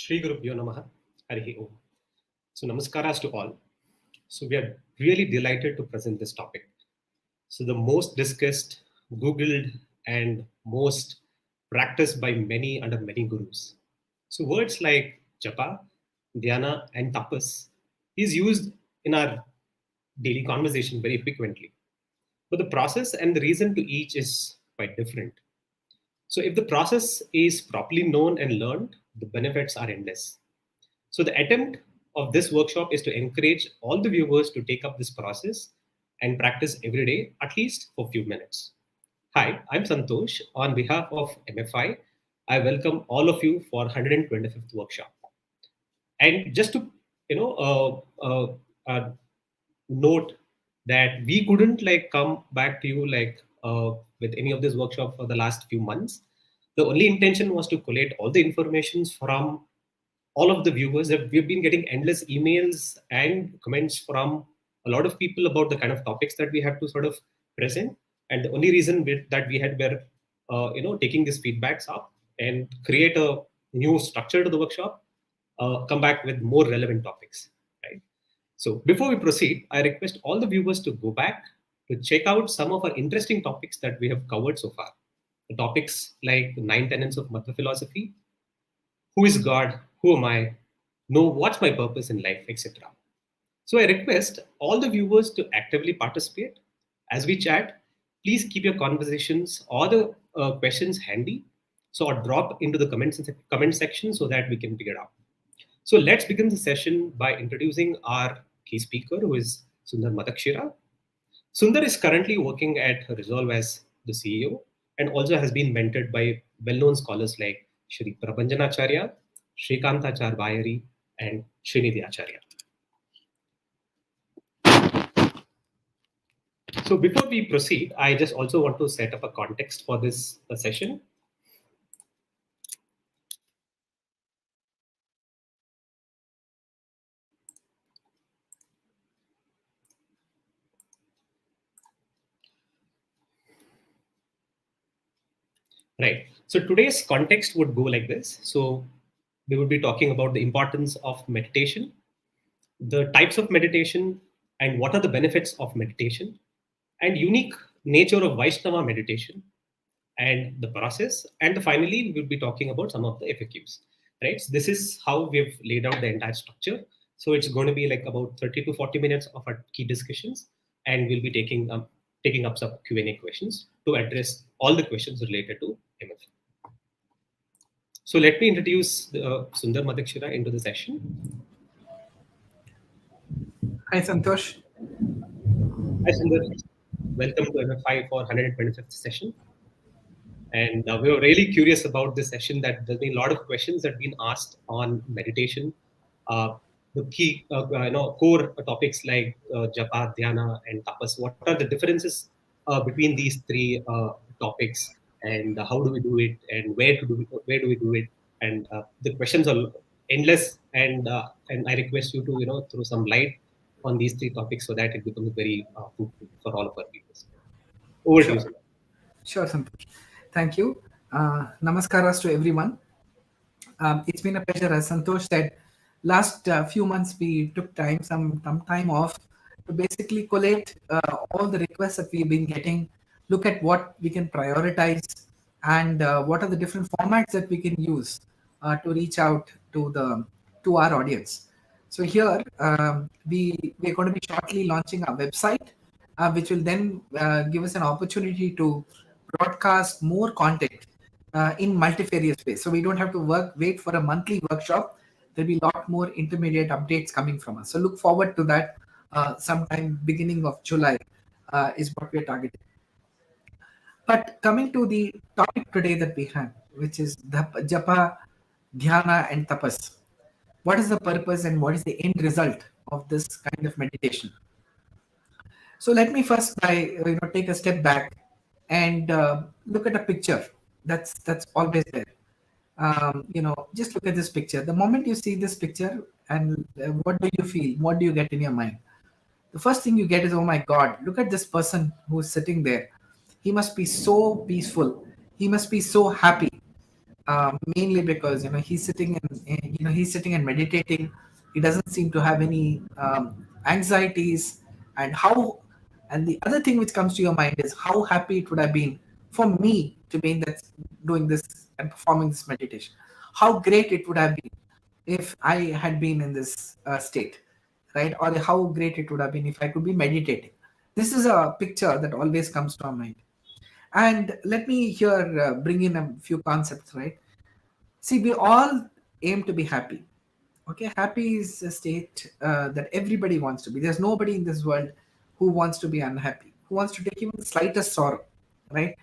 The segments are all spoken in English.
Shri Gurubhyo Namaha. Harihi Om. So, namaskaras to all. So, we are really delighted to present this topic. So, the most discussed, Googled, and most practiced by many under many gurus. So, words like Japa, Dhyana, and Tapas is used in our daily conversation very frequently. But the process and the reason to each is quite different. So, if the process is properly known and learned, the benefits are endless. So the attempt of this workshop is to encourage all the viewers to take up this process and practice every day, at least for a few minutes. Hi, I'm Santosh. On behalf of MFI, I welcome all of you for 125th workshop. And just to note that we couldn't come back to you with any of this workshop for the last few months. The only intention was to collate all the informations from all of the viewers. That we've been getting endless emails and comments from a lot of people about the kind of topics that we have to sort of present. And the only reason that we had were, taking these feedbacks up and create a new structure to the workshop, come back with more relevant topics, right? So before we proceed, I request all the viewers to go back to check out some of our interesting topics that we have covered so far. The topics like the 9 tenets of Mata philosophy, who is God, who am I, know what's my purpose in life, etc. So I request all the viewers to actively participate. As we chat, please keep your conversations or the questions handy. So or drop into the comment section so that we can figure it out. So let's begin the session by introducing our key speaker, who is Sunder Madakshira. Sunder is currently working at Resolve as the CEO and also has been mentored by well-known scholars like Shri Prabhanjanacharya, Shrikantacharya Bayari, and Srinidhi Acharya. So before we proceed, I just also want to set up a context for this session. Right. So today's context would go like this. So we would be talking about the importance of meditation, the types of meditation, and what are the benefits of meditation, and unique nature of Vaishnava meditation, and the process. And finally, we will be talking about some of the FAQs. Right. So this is how we've laid out the entire structure. So it's going to be like about 30 to 40 minutes of our key discussions, and we'll be taking up some Q&A questions to address all the questions related to MF. So let me introduce Sunder Madakshira into the session. Hi, Santosh. Hi, Sunder. Welcome to MFI for 125th session. And we were really curious about this session, that there's been a lot of questions that have been asked on meditation. The key, core topics like Japa, Dhyana, and Tapas. What are the differences between these three topics, and how do we do it, and where do we do it? And the questions are endless, and I request you to throw some light on these three topics so that it becomes very fruitful for all of our viewers. Over to you, sir. Sure, Santosh. Thank you. Namaskaras to everyone. It's been a pleasure. As Santosh said, last few months we took some time off to basically collate all the requests that we've been getting, look at what we can prioritize, and what are the different formats that we can use to reach out to our audience. So here we're going to be shortly launching our website, which will then give us an opportunity to broadcast more content in multifarious ways. So we don't have to wait for a monthly workshop. There'll be a lot more intermediate updates coming from us. So look forward to that sometime beginning of July is what we're targeting. But coming to the topic today that we have, which is Japa, Dhyana, and Tapas. What is the purpose and what is the end result of this kind of meditation? So let me first take a step back and look at a picture that's always there. Just look at this picture. The moment you see this picture, and what do you feel? What do you get in your mind? The first thing you get is, oh my God, look at this person who's sitting there. He must be so peaceful. He must be so happy. mainly because he's sitting he's sitting and meditating. He doesn't seem to have any anxieties. And the other thing which comes to your mind is how happy it would have been for me to be in that, doing this and performing this meditation. How great it would have been if I had been in this state, right? Or how great it would have been if I could be meditating. This is a picture that always comes to our mind. And let me here bring in a few concepts, right? See, we all aim to be happy. Okay, happy is a state that everybody wants to be. There's nobody in this world who wants to be unhappy, who wants to take even the slightest sorrow, right?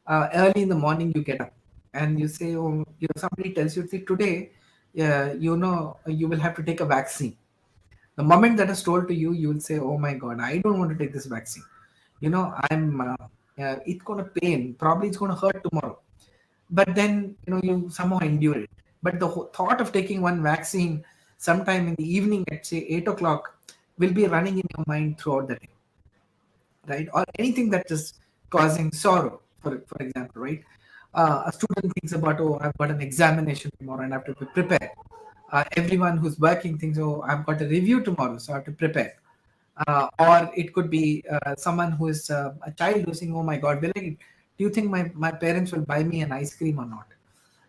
Early in the morning, you get up and you say, oh, somebody tells you, see, today, you will have to take a vaccine. The moment that is told to you, you will say, oh my God, I don't want to take this vaccine. It's going to pain. Probably it's going to hurt tomorrow, but then you somehow endure it. But the thought of taking one vaccine sometime in the evening at say 8 o'clock will be running in your mind throughout the day, right? Or anything that is causing sorrow, for example, right? A student thinks about, oh, I've got an examination tomorrow and I have to prepare. Everyone who's working thinks, oh, I've got a review tomorrow, so I have to prepare. Or it could be someone who is a child who's saying, oh my God, do you think my parents will buy me an ice cream or not?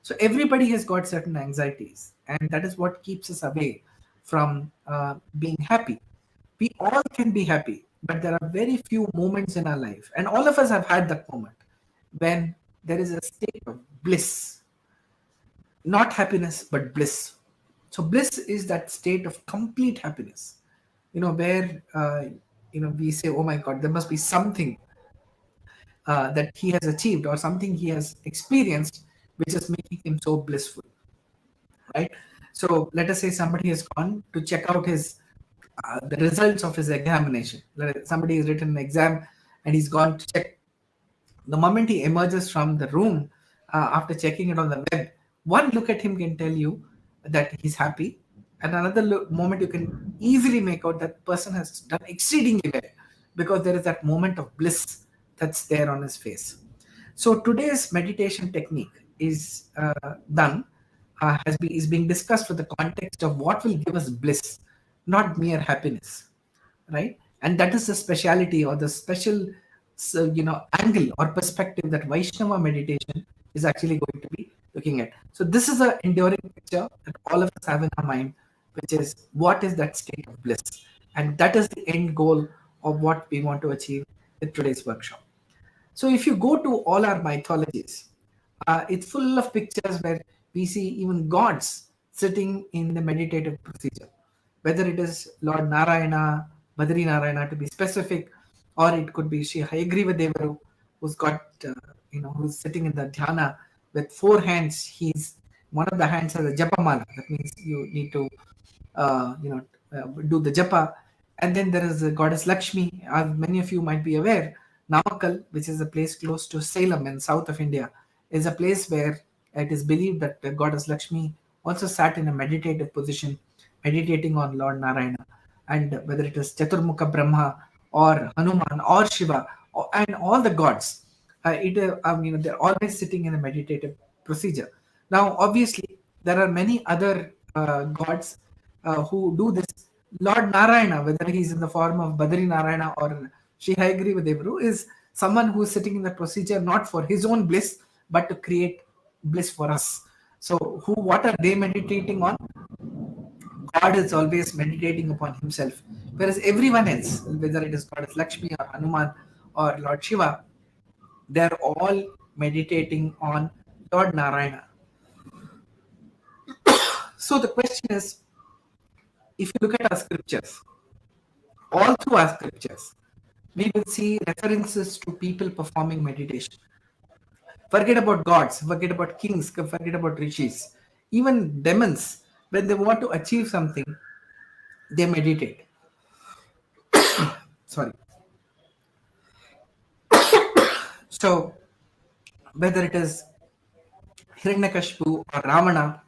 So everybody has got certain anxieties, and that is what keeps us away from being happy. We all can be happy, but there are very few moments in our life, and all of us have had that moment when there is a state of bliss, not happiness, but bliss. So bliss is that state of complete happiness, where we say, oh my God, there must be something that he has achieved or something he has experienced which is making him so blissful, right? So let us say somebody has gone to check out his the results of his examination. Somebody has written an exam and he's gone to check. The moment he emerges from the room after checking it on the web, one look at him can tell you that he's happy, and another moment you can easily make out that person has done exceedingly well because there is that moment of bliss that's there on his face. So today's meditation technique is is being discussed with the context of what will give us bliss, not mere happiness, right? And that is the speciality or the special angle or perspective that Vaishnava meditation is actually going to be looking at. So this is an enduring picture that all of us have in our mind, which is what is that state of bliss, and that is the end goal of what we want to achieve with today's workshop. So if you go to all our mythologies, it's full of pictures where we see even gods sitting in the meditative procedure, whether it is Lord Narayana, Badri Narayana to be specific, or it could be Sri Hayagriva Devaru, who's got, who's sitting in the Dhyana with four hands. One of the hands has a Japa mala. That means you need to, do the Japa. And then there is the goddess Lakshmi, as many of you might be aware. Namakkal, which is a place close to Salem in south of India, is a place where it is believed that the goddess Lakshmi also sat in a meditative position, meditating on Lord Narayana. And whether it is Chaturmukha Brahma or Hanuman or Shiva and all the gods, they're always sitting in a meditative procedure. Now, obviously, there are many other gods who do this. Lord Narayana, whether he's in the form of Badri Narayana or Sri Hayagriva Devaru, is someone who is sitting in the procedure not for his own bliss, but to create bliss for us. So, what are they meditating on? God is always meditating upon himself, whereas everyone else, whether it is Goddess Lakshmi or Hanuman or Lord Shiva, they're all meditating on Lord Narayana. So the question is, if you look at our scriptures, all through our scriptures, we will see references to people performing meditation. Forget about gods, forget about kings, forget about rishis. Even demons, when they want to achieve something, they meditate. Sorry. So, whether it is Hiranyakashipu or Ravana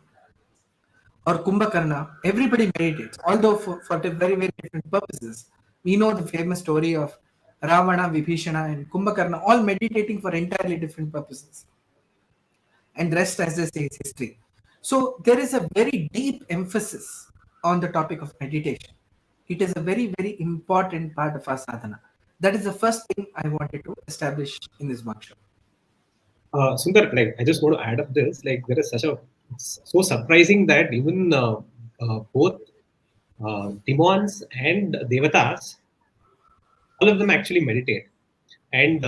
or Kumbhakarna, everybody meditates, although for very, very different purposes. We know the famous story of Ravana, Vibhishana, and Kumbhakarna, all meditating for entirely different purposes. and rest, as they say, is history. So there is a very deep emphasis on the topic of meditation. It is a very, very important part of our sadhana. That is the first thing I wanted to establish in this workshop. Sundar, like I just want to add up this. Like there is such a it's so surprising that even both demons and devatas, all of them actually meditate, and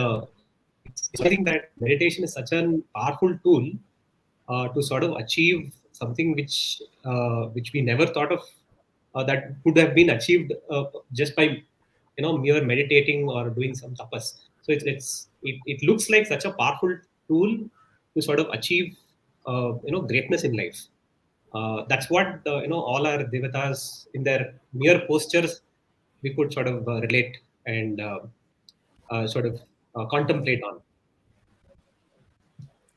it's surprising that meditation is such a powerful tool to sort of achieve something which we never thought of that could have been achieved just by mere meditating or doing some tapas. So it looks like such a powerful tool to sort of achieve greatness in life. That's what all our devatas in their mere postures we could sort of relate and sort of contemplate on.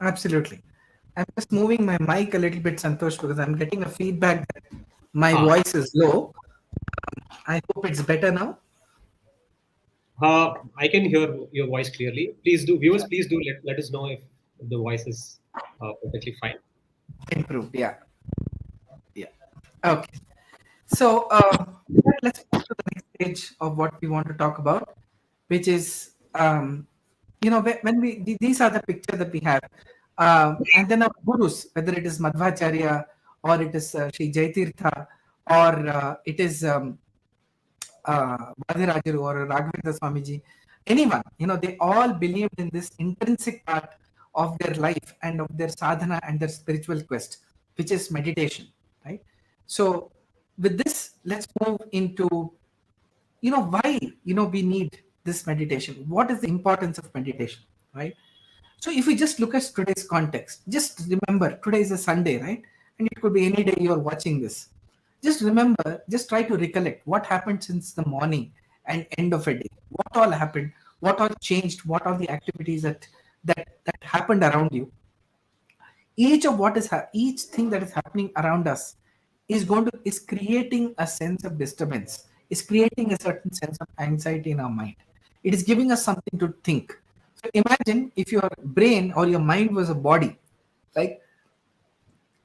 Absolutely. I'm just moving my mic a little bit, Santosh, because I'm getting a feedback that my Ah, voice is low. I hope it's better now. I can hear your voice clearly. Please do, viewers, please do let us know if the voice is perfectly fine. Improved. Yeah. Yeah. Okay. So let's move to the next stage of what we want to talk about, which is, when these are the pictures that we have. And then our gurus, whether it is Madhvacharya or it is Sri Jaitirtha or it is Vadirajaru or Raghavendra Swamiji, anyone, they all believed in this intrinsic part of their life and of their sadhana and their spiritual quest, which is meditation, right? So with this, let's move into, why, we need this meditation. What is the importance of meditation, right? So if we just look at today's context, just remember today is a Sunday, right? And it could be any day you're watching this. Just remember, just try to recollect what happened since the morning and end of a day. What all happened? What all changed? What are the activities that happened around you? Each thing that is happening around us is creating a sense of disturbance, is creating a certain sense of anxiety in our mind. It is giving us something to think. So imagine if your brain or your mind was a body, like,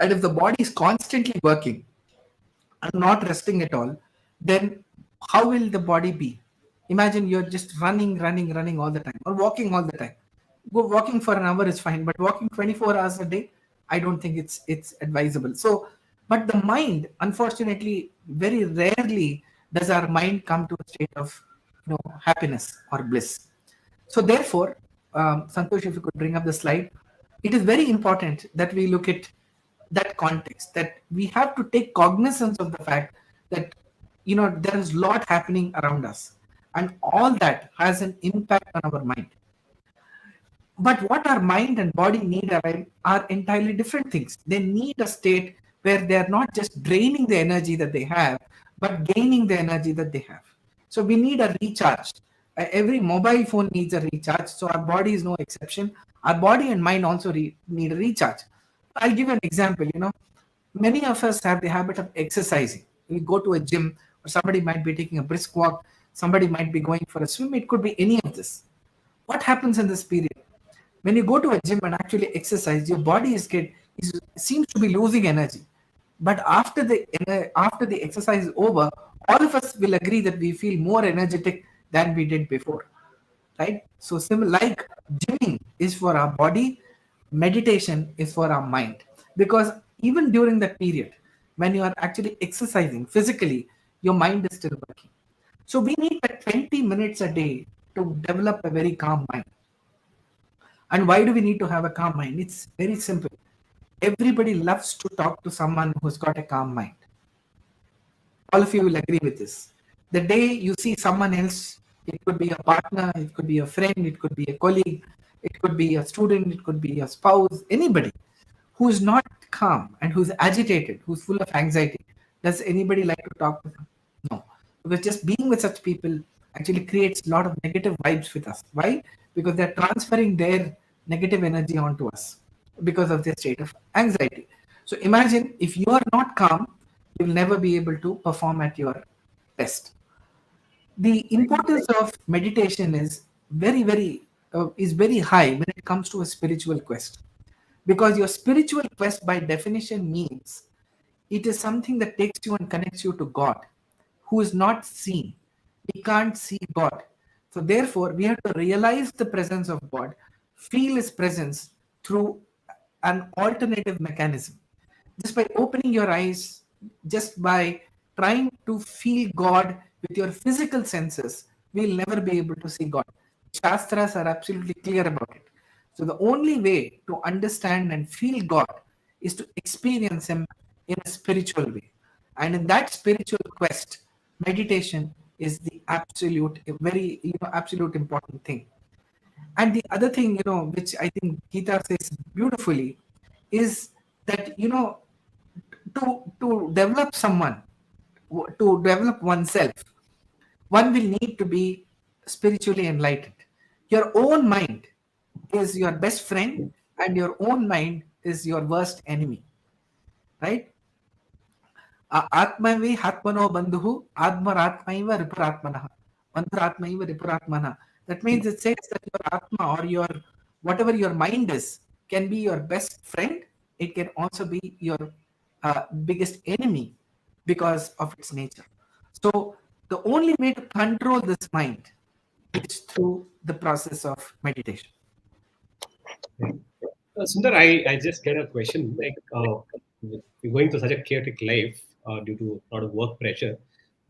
and if the body is constantly working and not resting at all, then how will the body be? Imagine you're just running all the time, or walking all the time. Go walking for an hour is fine, but walking 24 hours a day, I don't think it's advisable. So, but the mind, unfortunately, very rarely does our mind come to a state of happiness or bliss. So therefore, Santosh, if you could bring up the slide, it is very important that we look at that context, that we have to take cognizance of the fact that there is a lot happening around us, and all that has an impact on our mind. But what our mind and body need are entirely different things. They need a state where they are not just draining the energy that they have, but gaining the energy that they have. So we need a recharge. Every mobile phone needs a recharge. So our body is no exception. Our body and mind also need a recharge. I'll give an example. Many of us have the habit of exercising. We go to a gym, or somebody might be taking a brisk walk, somebody might be going for a swim. It could be any of this. What happens in this period? When you go to a gym and actually exercise, your body seems to be losing energy. But after the exercise is over, all of us will agree that we feel more energetic than we did before, right? So like gymming is for our body, meditation is for our mind. Because even during that period, when you are actually exercising physically, your mind is still working. So we need 20 minutes a day to develop a very calm mind. And why do we need to have a calm mind? It's very simple. Everybody loves to talk to someone who's got a calm mind. All of you will agree with this. The day you see someone else, it could be a partner, it could be a friend, it could be a colleague, it could be a student, it could be a spouse, anybody who is not calm and who's agitated, who's full of anxiety. Does anybody like to talk to them? No. Because just being with such people actually creates a lot of negative vibes with us. Why? Because they're transferring their negative energy onto us because of their state of anxiety. So imagine if you are not calm, you'll never be able to perform at your best. The importance of meditation is very high when it comes to a spiritual quest, Because your spiritual quest by definition means it is something that takes you and connects you to God, who is not seen. We can't see God. So therefore, we have to realize the presence of God, feel his presence through an alternative mechanism. Just by opening your eyes, just by trying to feel God with your physical senses, we'll never be able to see God. Shastras are absolutely clear about it. So the only way to understand and feel God is to experience him in a spiritual way. And in that spiritual quest, meditation is the absolute, very absolute important thing. And the other thing, which I think Gita says beautifully, is that to develop someone, to develop oneself, one will need to be spiritually enlightened. Your own mind is your best friend, and your own mind is your worst enemy, right? Atmaivi Hatmano Bandhu, Atmaratmaiva Ripuratmana. Bandhuratmaiva Ripuratmana. That means it says that your Atma, or your whatever your mind is, can be your best friend. It can also be your biggest enemy because of its nature. So the only way to control this mind is through the process of meditation. Sundar, I just get a question. Like, you're going through such a chaotic life due to a lot of work pressure.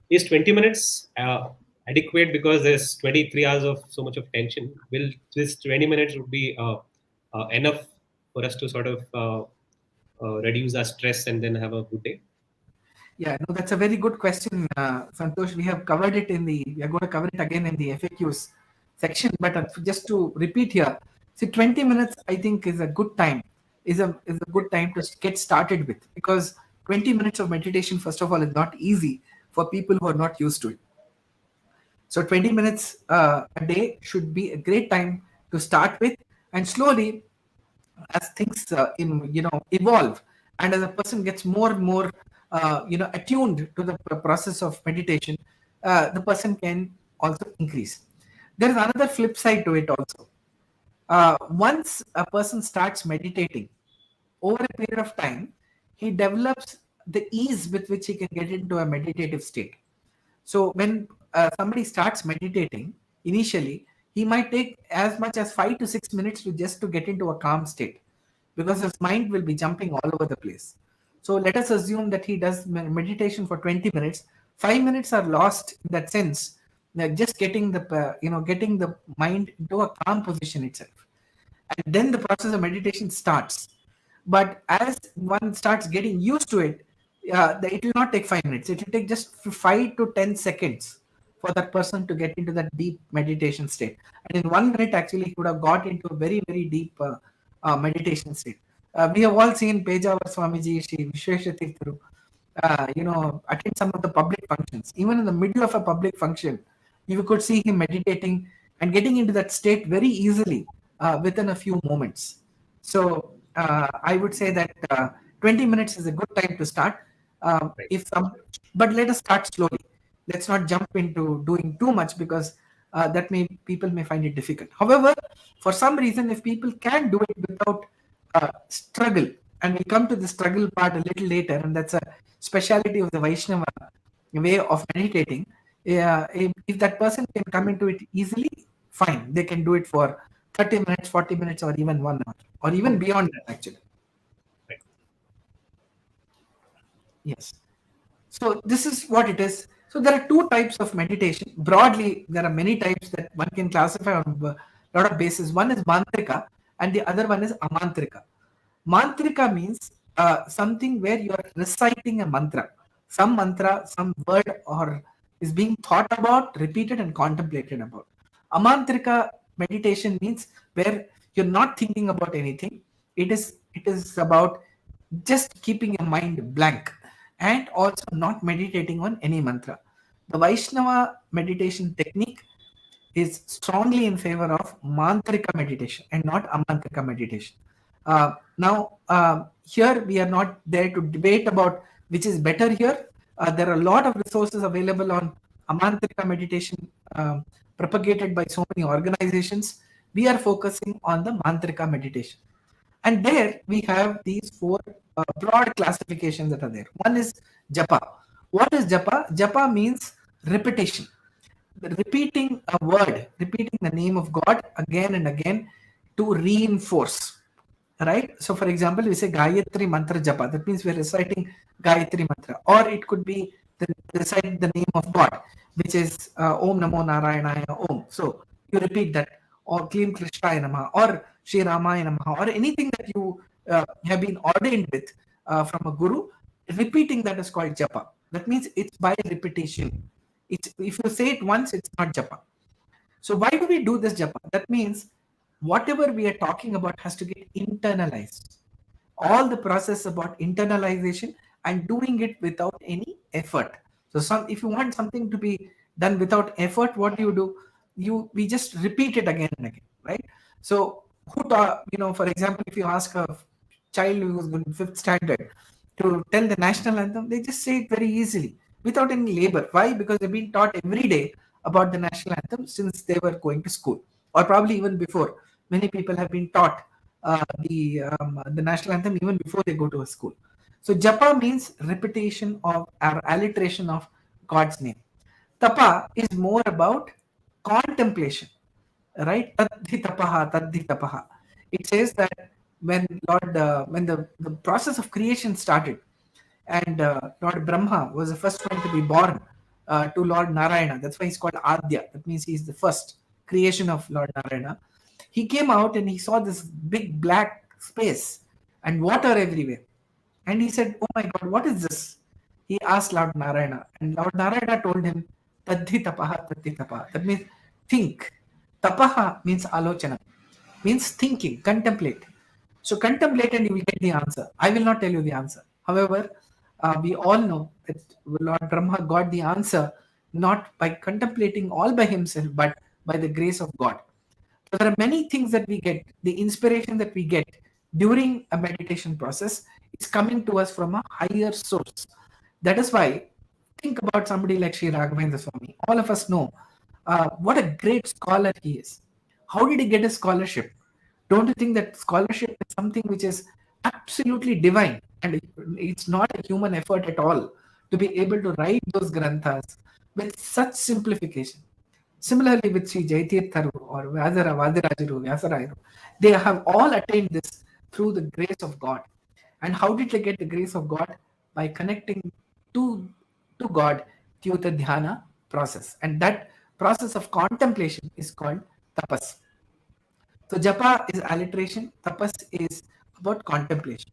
Is 20 minutes adequate because there's 23 hours of so much of tension? Will this 20 minutes would be enough for us to sort of reduce our stress and then have a good day? Yeah, no, that's a very good question, Santosh. We have covered it we are going to cover it again in the FAQs section, but just to repeat here, see, 20 minutes, I think, is a good time, is a good time to get started with, because 20 minutes of meditation, first of all, is not easy for people who are not used to it. So 20 minutes a day should be a great time to start with, and slowly, as things evolve, and as a person gets more and more attuned to the process of meditation, the person can also increase. There is another flip side to it also. Once a person starts meditating, over a period of time, he develops the ease with which he can get into a meditative state. So when somebody starts meditating, initially, he might take as much as 5 to 6 minutes to just to get into a calm state, because his mind will be jumping all over the place. So let us assume that he does meditation for 20 minutes. 5 minutes are lost in that sense, like just getting getting the mind into a calm position itself, and then the process of meditation starts. But as one starts getting used to it, it will not take 5 minutes. It will take just 5 to 10 seconds for that person to get into that deep meditation state. And in 1 minute, actually, he would have got into a very, very deep meditation state. We have all seen Pejawar Swamiji, Shri Vishweshatirtharu, attend some of the public functions. Even in the middle of a public function, you could see him meditating and getting into that state very easily within a few moments. So I would say that 20 minutes is a good time to start. Right. But let us start slowly. Let's not jump into doing too much, because people may find it difficult. However, for some reason, if people can do it without struggle, and we'll come to the struggle part a little later, and that's a speciality of the Vaishnava way of meditating. If that person can come into it easily, fine. They can do it for 30 minutes, 40 minutes, or even 1 hour, or even beyond that, actually. Right. Yes. So this is what it is. So there are two types of meditation. Broadly, there are many types that one can classify on a lot of basis. One is mantrika, and the other one is amantrika. Mantrika means something where you are reciting a mantra. Some mantra, some word, or is being thought about, repeated, and contemplated about. Amantrika meditation means where you're not thinking about anything. It is about just keeping your mind blank, and also not meditating on any mantra. The Vaishnava meditation technique is strongly in favor of mantrika meditation and not amantrika meditation. Here we are not there to debate about which is better here. There are a lot of resources available on amantrika meditation, propagated by so many organizations. We are focusing on the mantrika meditation. And there we have these four broad classifications that are there. One is Japa. What is Japa? Japa means repetition. Repeating a word, repeating the name of God again and again to reinforce. Right? So, for example, we say Gayatri Mantra Japa. That means we're reciting Gayatri Mantra. Or it could be reciting the name of God, which is Om Namo Narayanaya Om. So, you repeat that. Or Klim Krishnaya Namaha. Or Shri Ramaya Namaha. Or anything that you have been ordained with from a guru. Repeating that is called Japa. That means it's by repetition. It's, if you say it once, it's not Japa. So why do we do this japa? That means whatever we are talking about has to get internalized. All the process about internalization and doing it without any effort. So if you want something to be done without effort, what do? We just repeat it again and again, right? So who taught, for example, if you ask a child who is in fifth standard to tell the national anthem, they just say it very easily without any labor. Why? Because they've been taught every day about the national anthem since they were going to school, or probably even before. Many people have been taught the national anthem even before they go to a school. So japa means repetition of or alliteration of God's name. Tapa is more about contemplation, right? Tadhi tapaha, tadhi tapaha. It says that when when the process of creation started, and Lord Brahma was the first one to be born to Lord Narayana. That's why he's called Adya. That means he's the first creation of Lord Narayana. He came out and he saw this big black space and water everywhere. And he said, "Oh my God, what is this?" He asked Lord Narayana. And Lord Narayana told him, Tadhi tapaha, tadhi tapaha. That means think. Tapaha means alochana, means thinking, contemplate. So contemplate and you will get the answer. I will not tell you the answer. However, we all know that Lord Brahma got the answer not by contemplating all by himself, but by the grace of God. So there are many things that we get, the inspiration that we get during a meditation process is coming to us from a higher source. That is why, think about somebody like Sri Raghavendra Swami. All of us know what a great scholar he is. How did he get a scholarship? Don't you think that scholarship is something which is absolutely divine, and it's not a human effort at all to be able to write those granthas with such simplification? Similarly, with Sri Jaitirtharu or Vadirajaru, Vyasarayaru, they have all attained this through the grace of God. And how did they get the grace of God? By connecting to, to God through the Dhyana process. And that process of contemplation is called Tapas. So Japa is alliteration, Tapas is about contemplation.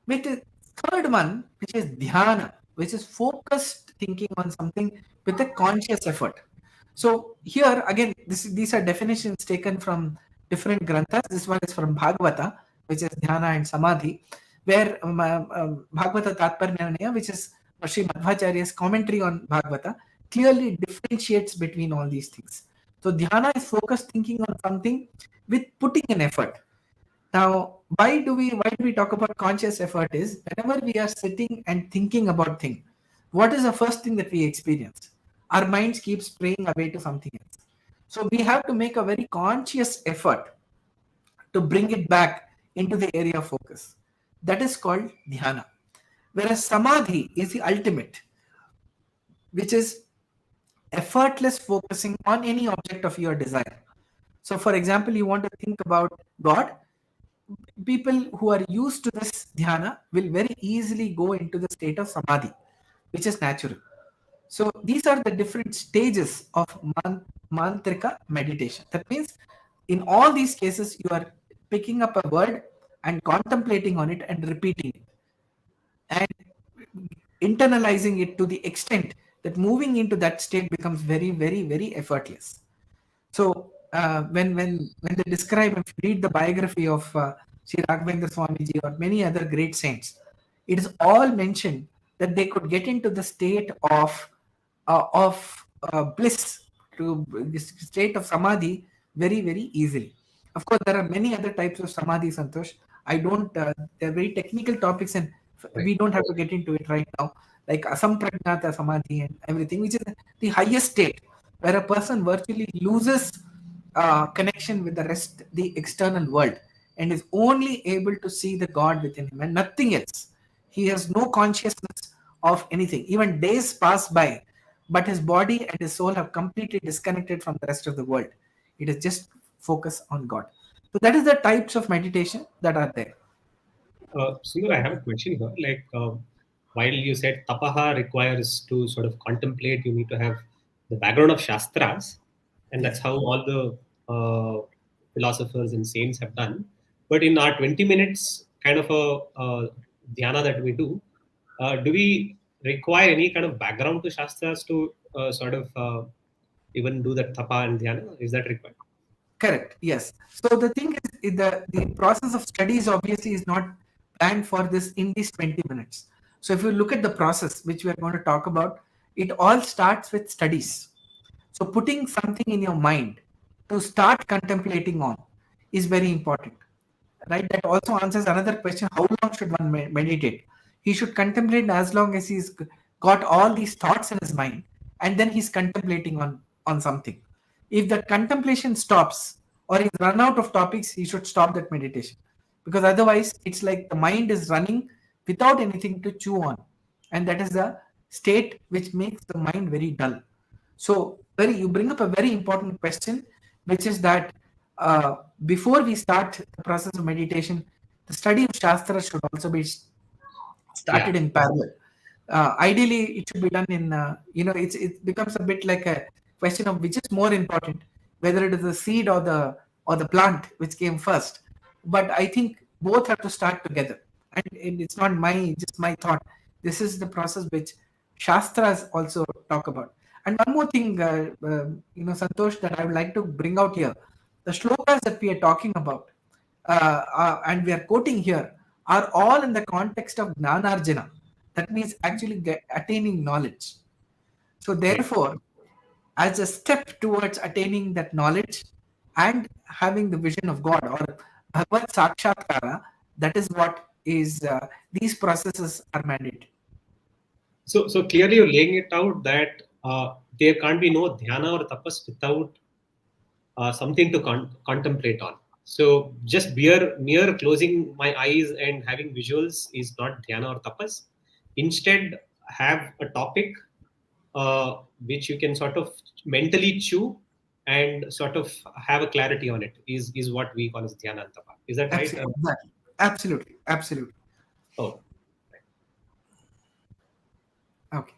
With the third one, which is Dhyana, which is focused thinking on something with a conscious effort. So here again, these are definitions taken from different granthas. This one is from Bhagavata, which is Dhyana and Samadhi, where Bhagavata Tatparnyaya, which is Sri Madhvacharya's commentary on Bhagavata, clearly differentiates between all these things. So Dhyana is focused thinking on something with putting an effort. Now, why do we talk about conscious effort? Is whenever we are sitting and thinking about thing, what is the first thing that we experience? Our minds keep straying away to something else. So we have to make a very conscious effort to bring it back into the area of focus. That is called dhyana. Whereas samadhi is the ultimate, which is effortless focusing on any object of your desire. So, for example, you want to think about God. People who are used to this dhyana will very easily go into the state of samadhi, which is natural. So these are the different stages of mantrika meditation. That means in all these cases, you are picking up a word and contemplating on it and repeating it and internalizing it to the extent that moving into that state becomes very, very, very effortless. So when they describe, if you read the biography of Sri Raghavendra Swamiji or many other great saints, it is all mentioned that they could get into the state of bliss, to this state of samadhi very, very easily. Of course, there are many other types of samadhi, Santosh. I don't. They're very technical topics, and Right. we don't have to get into it right now. Like asampragnata samadhi and everything, which is the highest state where a person virtually loses connection with the external world, and is only able to see the God within him and nothing else. He has no consciousness of anything. Even days pass by, but his body and his soul have completely disconnected from the rest of the world. It is just focus on God. So that is the types of meditation that are there. Sundar, I have a question here. Like, while you said tapaha requires to sort of contemplate, you need to have the background of shastras, and that's Yes. how all the philosophers and saints have done. But in our 20 minutes kind of a dhyana that we do we require any kind of background to shastras to sort of even do that tapa and dhyana? Is that required? Correct. Yes. So the thing is, the process of studies obviously is not planned for this in these 20 minutes. So if you look at the process which we are going to talk about, it all starts with studies. So putting something in your mind to start contemplating on is very important, right? That also answers another question: how long should one meditate? He should contemplate as long as he's got all these thoughts in his mind, and then he's contemplating on something. If that contemplation stops or he's run out of topics, he should stop that meditation, because otherwise it's like the mind is running without anything to chew on, and that is the state which makes the mind very dull. So, very you bring up a very important question, which is that before we start the process of meditation, the study of Shastra should also be Yeah. started in parallel. Ideally, it should be done in, it becomes a bit like a question of which is more important, whether it is the seed or the plant which came first. But I think both have to start together, and it's not my just my thought. This is the process which Shastras also talk about. And one more thing, Santosh, that I would like to bring out here, the shlokas that we are talking about and we are quoting here are all in the context of Gnanarjana. That means actually attaining knowledge. So, Right. therefore, as a step towards attaining that knowledge and having the vision of God or Bhagavad Sakshatkara, that is what is these processes are mandated. So clearly you're laying it out that there can't be no dhyana or tapas without something to contemplate on. So just mere closing my eyes and having visuals is not dhyana or tapas. Instead, have a topic which you can sort of mentally chew and sort of have a clarity on it. Is what we call as dhyana and tapa. Is that right? Absolutely, absolutely, absolutely. Oh, Okay.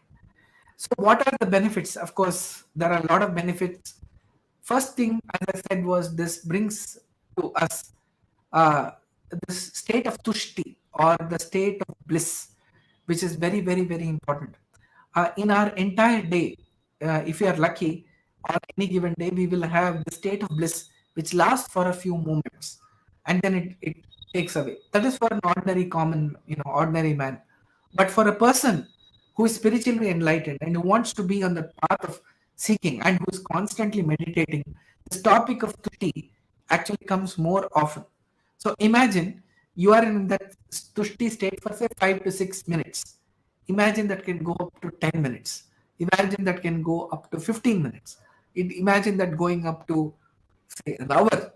So, what are the benefits? Of course, there are a lot of benefits. First thing, as I said, was this brings to us uh, this state of tushti or the state of bliss, which is very, very, very important. In our entire day, if we are lucky, on any given day, we will have the state of bliss, which lasts for a few moments, and then it takes away. That is for an ordinary, common, ordinary man. But for a person who is spiritually enlightened and who wants to be on the path of seeking and who is constantly meditating, this topic of tushti actually comes more often. So imagine you are in that tushti state for say 5 to 6 minutes. Imagine that can go up to 10 minutes. Imagine that can go up to 15 minutes. Imagine that going up to say an hour,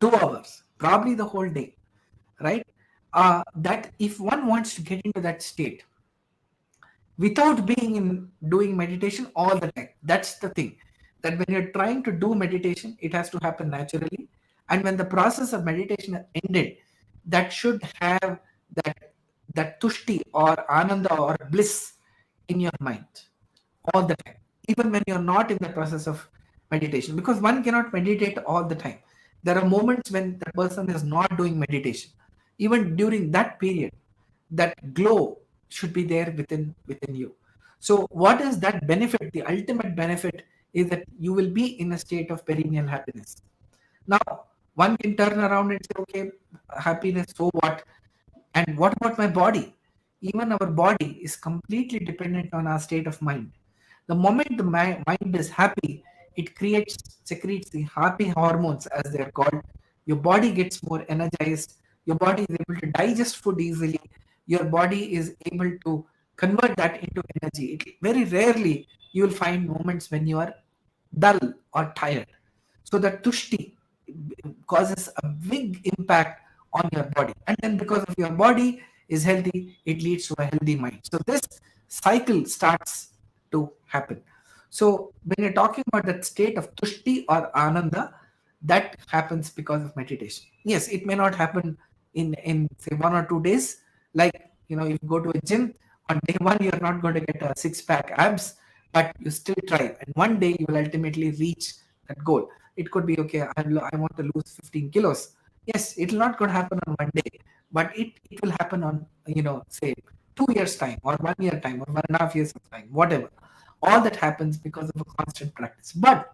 2 hours, probably the whole day, right? That if one wants to get into that state, without being in doing meditation all the time. That's the thing. That when you're trying to do meditation, it has to happen naturally. And when the process of meditation has ended, that should have that tushti or ananda or bliss in your mind all the time, even when you're not in the process of meditation, because one cannot meditate all the time. There are moments when the person is not doing meditation. Even during that period, that glow should be there within you. So what is that benefit? The ultimate benefit is that you will be in a state of perennial happiness. Now one can turn around and say, okay, happiness, so what? And what about my body? Even our body is completely dependent on our state of mind. The moment the mind is happy, it secretes the happy hormones, as they are called. Your body gets more energized. Your body is able to digest food easily. Your body is able to convert that into energy. Very rarely you will find moments when you are dull or tired. So the tushti causes a big impact on your body, and then because of your body is healthy, it leads to a healthy mind. So this cycle starts to happen. So when you're talking about that state of tushti or ananda, that happens because of meditation. Yes, it may not happen in say 1 or 2 days. Like, if you go to a gym, on day one you're not going to get a six-pack abs, but you still try, and one day you will ultimately reach that goal. It could be, okay, I want to lose 15 kilos. Yes, it will not going to happen on one day, but it will happen on, say 2 years time, or 1 year time, or 1.5 years of time, whatever. All that happens because of a constant practice. But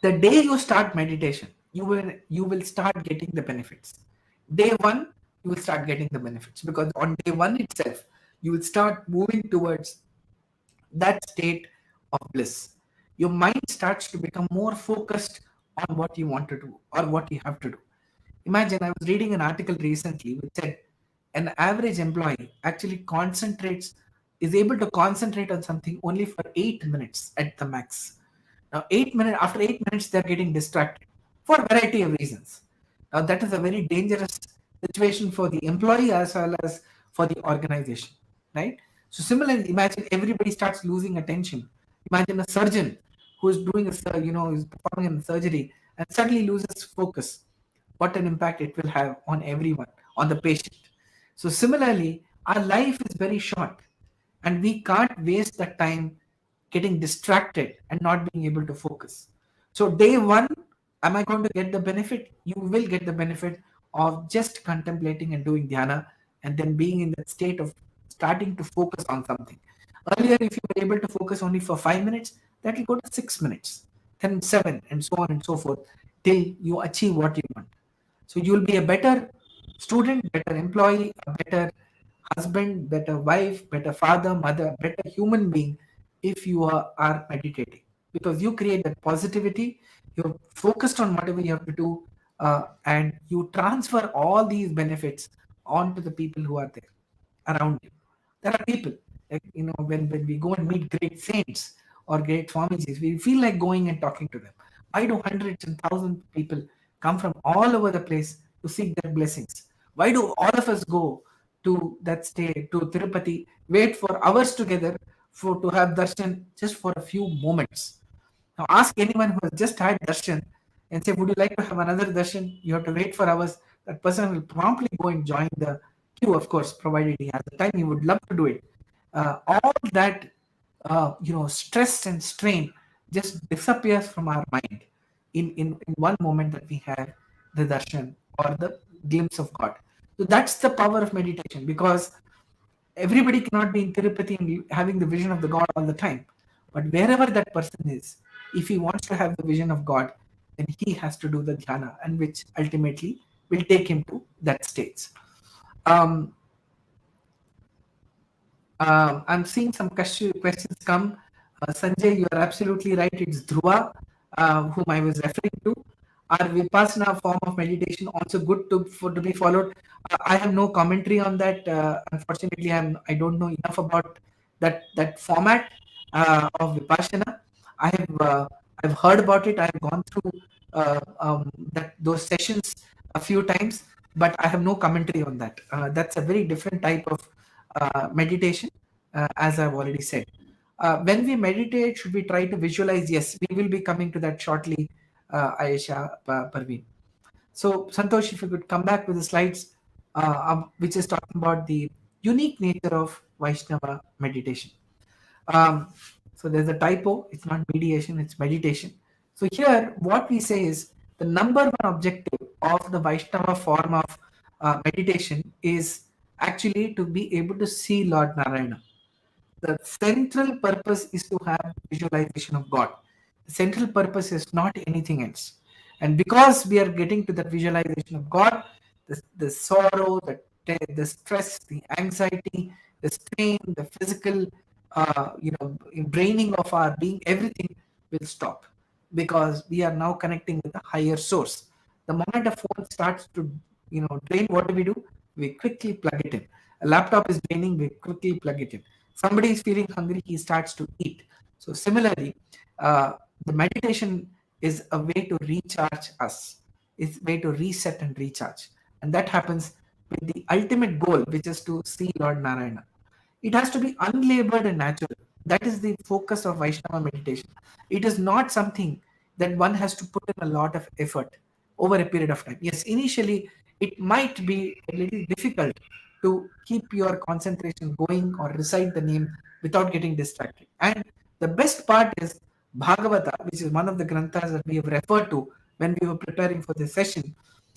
the day you start meditation, you will start getting the benefits. Day one, you will start getting the benefits, because on day one itself you will start moving towards that state of bliss. Your mind starts to become more focused on what you want to do or what you have to do. Imagine, I was reading an article recently which said an average employee actually is able to concentrate on something only for 8 minutes at the max. Now, 8 minutes, after 8 minutes, they're getting distracted for a variety of reasons. Now, that is a very dangerous situation for the employee as well as for the organization, right? So, similarly, imagine everybody starts losing attention. Imagine a surgeon who is doing is performing a surgery and suddenly loses focus. What an impact it will have on everyone, on the patient. So, similarly, our life is very short, and we can't waste that time getting distracted and not being able to focus. So, day one, am I going to get the benefit? You will get the benefit of just contemplating and doing dhyana, and then being in that state of starting to focus on something. Earlier, if you were able to focus only for 5 minutes, that will go to 6 minutes, then seven, and so on and so forth, till you achieve what you want. So you will be a better student, better employee, a better husband, better wife, better father, mother, better human being if you are meditating, because you create that positivity, you're focused on whatever you have to do, and you transfer all these benefits onto the people who are there around you. There are people, like, when we go and meet great saints or great Swamijis, we feel like going and talking to them. Why do hundreds and thousands of people come from all over the place to seek their blessings? Why do all of us go to that state, to Tirupati, wait for hours together for to have darshan just for a few moments? Now ask anyone who has just had darshan and say, would you like to have another darshan? You have to wait for hours. That person will promptly go and join the queue, of course, provided he has the time. He would love to do it. All that, stress and strain just disappears from our mind in one moment that we have the darshan or the glimpse of God. So that's the power of meditation, because everybody cannot be in Tirupati and having the vision of the God all the time. But wherever that person is, if he wants to have the vision of God, then he has to do the dhyana, and which ultimately will take him to that state. Um, I'm seeing some questions come. Sanjay, you are absolutely right. It's Dhruva, whom I was referring to. Are Vipassana form of meditation also good to be followed? I have no commentary on that. Unfortunately, I don't know enough about that format of Vipassana. I've heard about it. I've gone through those sessions a few times, but I have no commentary on that. That's a very different type of meditation, as I've already said. When we meditate, should we try to visualize? Yes, we will be coming to that shortly, Ayesha, Parveen. So, Santosh, if you could come back with the slides, which is talking about the unique nature of Vaishnava meditation. So, there's a typo. It's not mediation, it's meditation. So, here, what we say is the number one objective of the Vaishnava form of meditation is actually to be able to see Lord Narayana. The central purpose is to have visualization of God. The central purpose is not anything else. And because we are getting to that visualization of God, the sorrow, the stress, the anxiety, the strain, the physical, draining of our being, everything will stop, because we are now connecting with a higher source. The moment a phone starts to, drain, what do? We quickly plug it in. A laptop is draining, we quickly plug it in. Somebody is feeling hungry, he starts to eat. So similarly, the meditation is a way to recharge us. It's a way to reset and recharge. And that happens with the ultimate goal, which is to see Lord Narayana. It has to be unlabored and natural. That is the focus of Vaishnava meditation. It is not something that one has to put in a lot of effort over a period of time. Yes, initially it might be a little difficult to keep your concentration going or recite the name without getting distracted. And the best part is Bhagavata, which is one of the granthas that we have referred to when we were preparing for this session,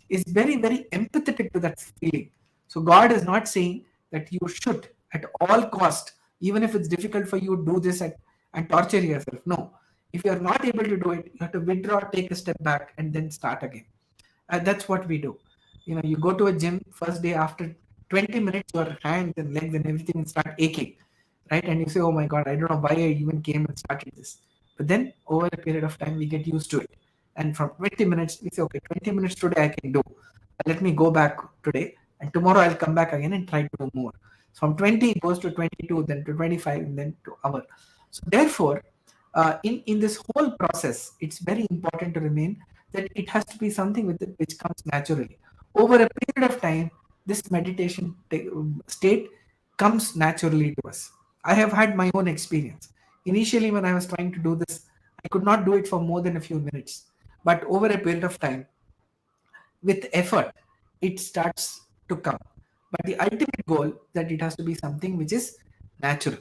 is very, very empathetic to that feeling. So God is not saying that you should at all cost, even if it's difficult for you, do this and torture yourself. No, if you are not able to do it, you have to withdraw, take a step back, and then start again. And that's what we do. You go to a gym first day, after 20 minutes, your hands and legs and everything start aching, right? And you say, "Oh my God, I don't know why I even came and started this." But then over a period of time, we get used to it. And from 20 minutes, we say, "Okay, 20 minutes today I can do. Let me go back today, and tomorrow I'll come back again and try to do more." From 20 it goes to 22, then to 25, and then to hour. So therefore, in this whole process, it's very important to remain that it has to be something which comes naturally. Over a period of time, this meditation state comes naturally to us. I have had my own experience. Initially, when I was trying to do this, I could not do it for more than a few minutes. But over a period of time, with effort, it starts to come. But the ultimate goal that it has to be something which is natural.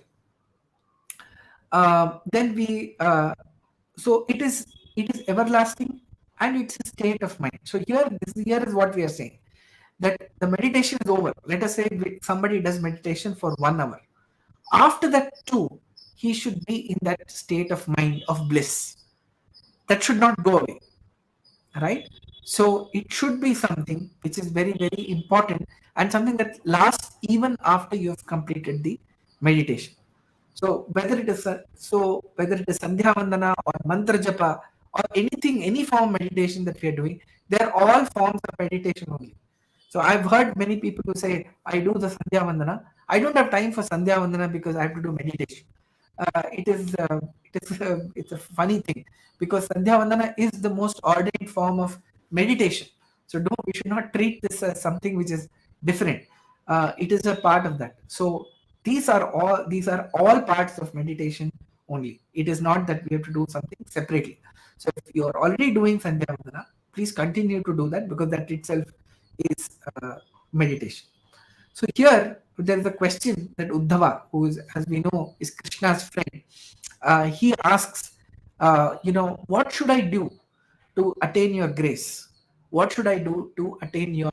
Then we so it is everlasting, and it's a state of mind. So here is what we are saying, that the meditation is over. Let us say somebody does meditation for 1 hour. After that too, he should be in that state of mind of bliss. That should not go away, right? So it should be something which is very, very important, and something that lasts even after you have completed the meditation. So whether it is Sandhya Vandana or Mantra Japa or anything, any form of meditation that we are doing, they are all forms of meditation only. So I've heard many people who say, "I do the Sandhya Vandana. I don't have time for Sandhya Vandana because I have to do meditation." It's a funny thing, because Sandhya Vandana is the most ordained form of meditation. So we should not treat this as something which is different. It is a part of that. So these are all parts of meditation only. It is not that we have to do something separately. So if you are already doing Sandhya Vandana, please continue to do that, because that itself is meditation. So here there is a question that Uddhava, who is, as we know, is Krishna's friend, he asks, what should I do to attain your grace? What should I do to attain your,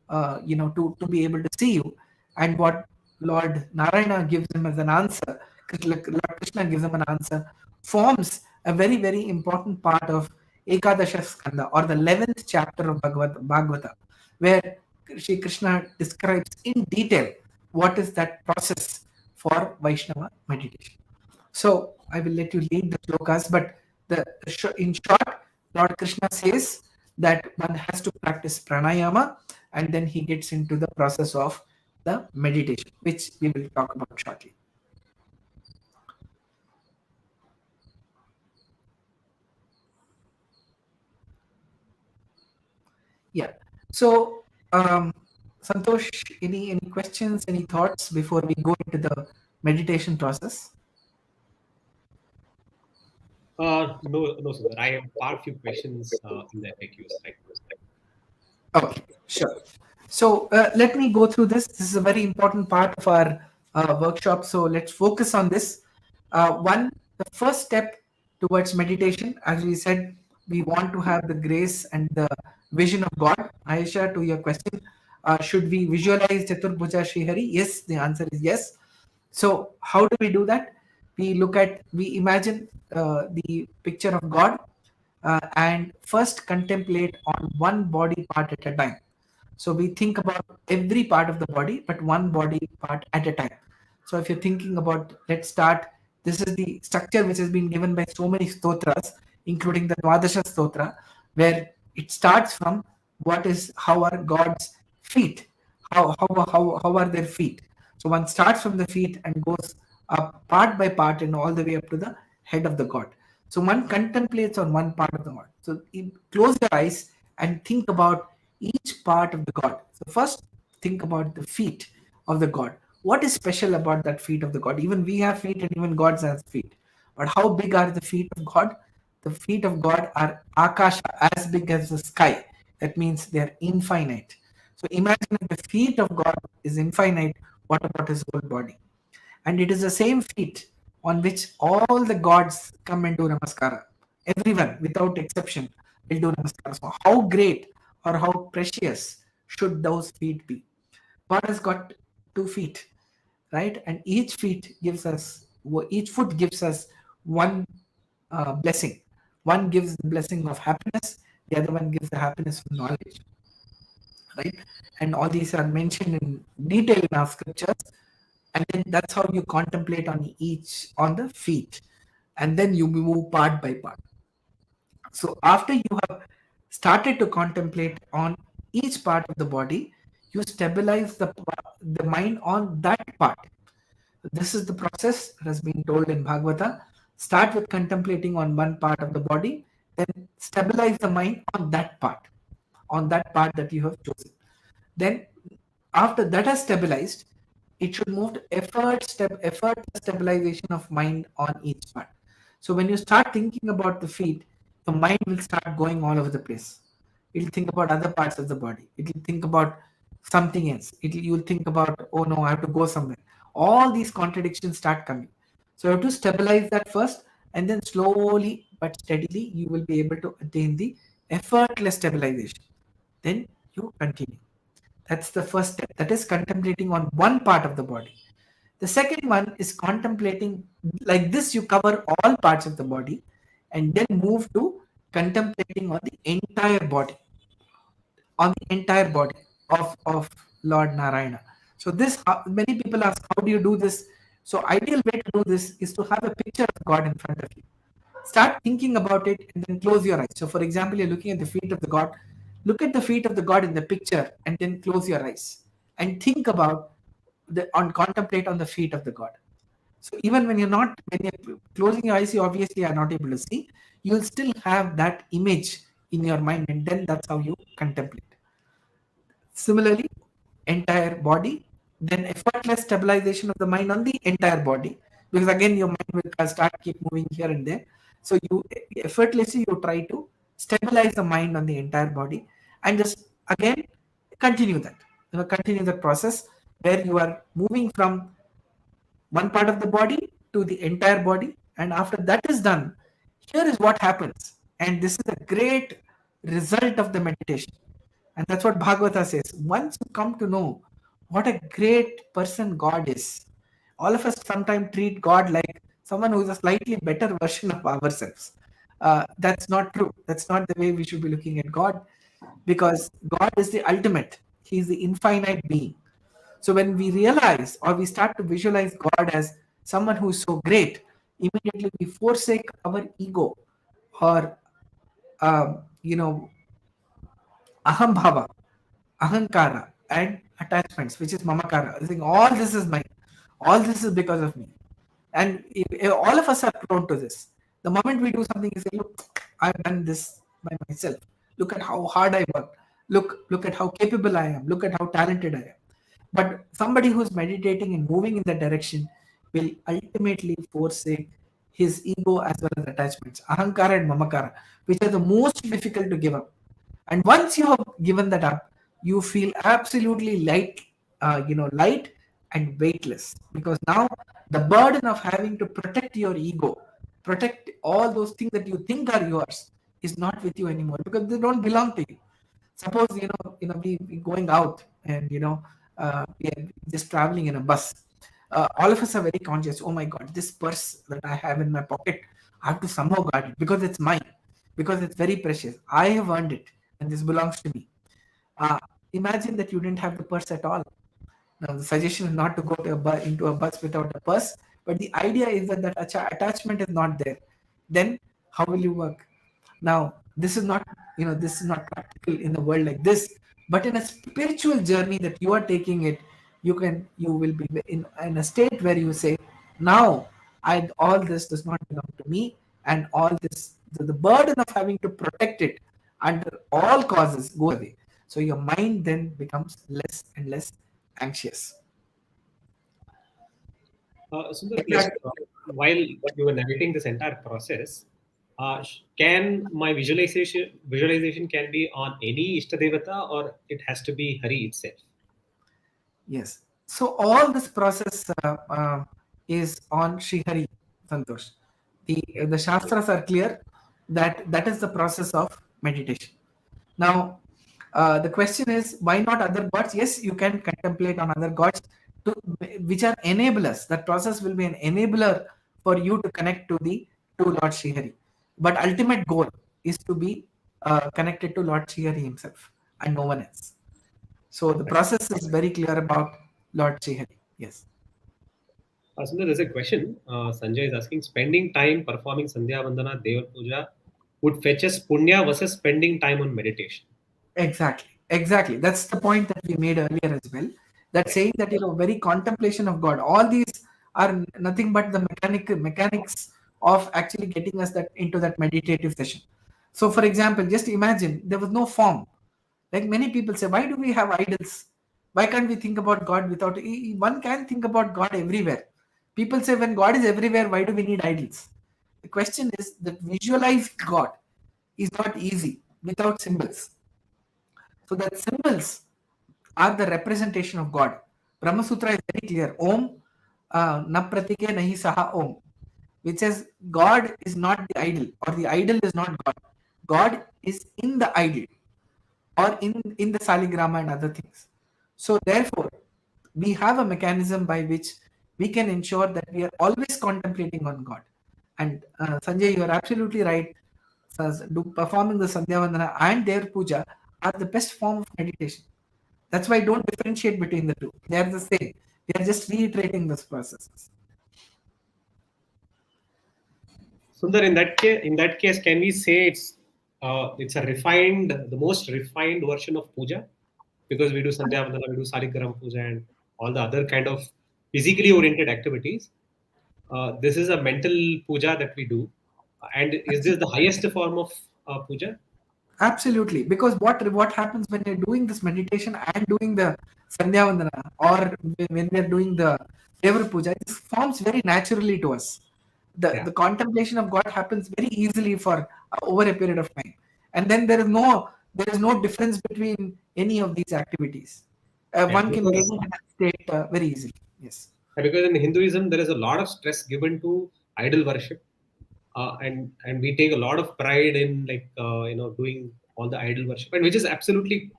to be able to see you? And what Lord Narayana gives him as an answer, Lord Krishna gives him an answer, forms a very, very important part of Ekadasha Skanda, or the 11th chapter of Bhagavata, where Sri Krishna describes in detail what is that process for Vaishnava meditation. So I will let you lead the shlokas, but in short, Lord Krishna says that one has to practice pranayama, and then he gets into the process of the meditation, which we will talk about shortly. Yeah. So, Santosh, any questions, any thoughts before we go into the meditation process? No, Sunder. I have far few questions in the FAQs right now. Okay, sure. So let me go through this. This is a very important part of our workshop. So let's focus on this. The first step towards meditation, as we said, we want to have the grace and the vision of God. Aisha, to your question, should we visualize Chaturbhuja Srihari? Yes, the answer is yes. So how do we do that? We imagine the picture of God, and first contemplate on one body part at a time. So we think about every part of the body, but one body part at a time. So if you're thinking about, let's start, this is the structure which has been given by so many stotras, including the Dwadasha stotra, where it starts from how are God's feet, how are their feet. So one starts from the feet and goes up part by part and all the way up to the head of the God. So one contemplates on one part of the God. So close your eyes and think about each part of the God. So first, think about the feet of the God. What is special about that feet of the God? Even we have feet and even gods have feet. But how big are the feet of God? The feet of God are akasha, as big as the sky. That means they are infinite. So imagine if the feet of God is infinite, what about his whole body? And it is the same feet on which all the gods come and do namaskara. Everyone, without exception, will do namaskara. So, how great or how precious should those feet be? God has got 2 feet, right? And each foot gives us one blessing. One gives the blessing of happiness, the other one gives the happiness of knowledge, right? And all these are mentioned in detail in our scriptures. And then that's how you contemplate on the feet, and then you move part by part. So after you have started to contemplate on each part of the body, you stabilize the mind on that part. This is the process that has been told in Bhagavata. Start with contemplating on one part of the body, then stabilize the mind on that part that you have chosen. Then, after that has stabilized, it should move to effort stabilization of mind on each part. So when you start thinking about the feet, the mind will start going all over the place. It'll think about other parts of the body. It'll think about something else. You'll think about, oh no, I have to go somewhere. All these contradictions start coming. So you have to stabilize that first, and then slowly but steadily you will be able to attain the effortless stabilization. Then you continue. That's the first step. That is contemplating on one part of the body. The second one is contemplating, like this, you cover all parts of the body and then move to contemplating on the entire body of Lord Narayana. So this, many people ask, how do you do this? So ideal way to do this is to have a picture of God in front of you. Start thinking about it and then close your eyes. So for example, you're looking at the feet of the God. Look at the feet of the God in the picture and then close your eyes and think about contemplate on the feet of the God. So even when you're closing your eyes, you obviously are not able to see. You'll still have that image in your mind, and then that's how you contemplate. Similarly, entire body, then effortless stabilization of the mind on the entire body, because again your mind will start keep moving here and there. So you effortlessly you try to stabilize the mind on the entire body, and just again continue that process where you are moving from one part of the body to the entire body. And after that is done, here is what happens. And this is a great result of the meditation. And that's what Bhagavata says. Once you come to know what a great person God is, all of us sometimes treat God like someone who is a slightly better version of ourselves. That's not true. That's not the way we should be looking at God, because God is the ultimate, He is the infinite being. So when we realize or we start to visualize God as someone who is so great, immediately we forsake our ego or you know aham bhava, ahankara, and attachments, which is mamakara. I think all this is mine. All this is because of me. And all of us are prone to this. The moment we do something, you say, "Look, I've done this by myself. Look at how hard I work. Look at how capable I am. Look at how talented I am." But somebody who's meditating and moving in that direction will ultimately forsake his ego as well as attachments, ahankara and mamakara, which are the most difficult to give up. And once you have given that up, you feel absolutely light and weightless, because now the burden of having to protect your ego, protect all those things that you think are yours, is not with you anymore, because they don't belong to you. Suppose we going out and we are just traveling in a bus. All of us are very conscious. Oh my God, this purse that I have in my pocket, I have to somehow guard it because it's mine, because it's very precious. I have earned it, and this belongs to me. Uh, Imagine that you didn't have the purse at all. Now, the suggestion is not to go into a bus without a purse, but the idea is that attachment is not there. Then, how will you work? Now, this is not practical in the world like this, but in a spiritual journey that you are taking it, you will be in a state where you say, now, all this does not belong to me, and all this, the burden of having to protect it under all causes goes away. So your mind then becomes less and less anxious. Sundar, like Exactly. while you were narrating this entire process, can my visualization can be on any Ishtadevata, or it has to be Hari itself? Yes. So all this process is on Srihari, Santosh. The Shastras are clear that that is the process of meditation. Now, the question is, why not other gods? Yes, you can contemplate on other gods, to, which are enablers. That process will be an enabler for you to connect to Lord Srihari. But ultimate goal is to be connected to Lord Srihari himself and no one else. So the process is very clear about Lord Srihari. Yes. Sundar, there's a question. Sanjay is asking: spending time performing Sandhya Vandana, Deva Puja would fetch us punya versus spending time on meditation. Exactly. Exactly. That's the point that we made earlier as well. That Right. saying that very contemplation of God. All these are nothing but the mechanics of actually getting us that into that meditative session. So, for example, just imagine there was no form. Like many people say, why do we have idols? Why can't we think about God without? One can think about God everywhere. People say, when God is everywhere, why do we need idols? The question is that visualizing God is not easy without symbols. So that symbols are the representation of God. Brahma Sutra is very clear. Om na pratike nahi saha om, which says God is not the idol, or the idol is not God. God is in the idol, or in the saligrama and other things. So therefore, we have a mechanism by which we can ensure that we are always contemplating on God. And Sanjay, you are absolutely right. Performing the Sandhya Vandana and their puja are the best form of meditation. That's why I don't differentiate between the two. They are the same. We are just reiterating those processes. Sundar, in that case, can we say it's a refined, the most refined version of puja? Because we do Sandhya Vandana, we do Saligram puja, and all the other kind of physically oriented activities. This is a mental puja that we do. And is this the highest form of puja? Absolutely, because what happens when you're doing this meditation and doing the Sandhya Vandana, or when we're doing the Devar Puja, it forms very naturally to us. The Yeah, the contemplation of God happens very easily for over a period of time, and then there is no difference between any of these activities. yeah. One can get into that state very easily. Yes. Because in Hinduism there is a lot of stress given to idol worship, and we take a lot of pride in doing all the idol worship, and which is absolutely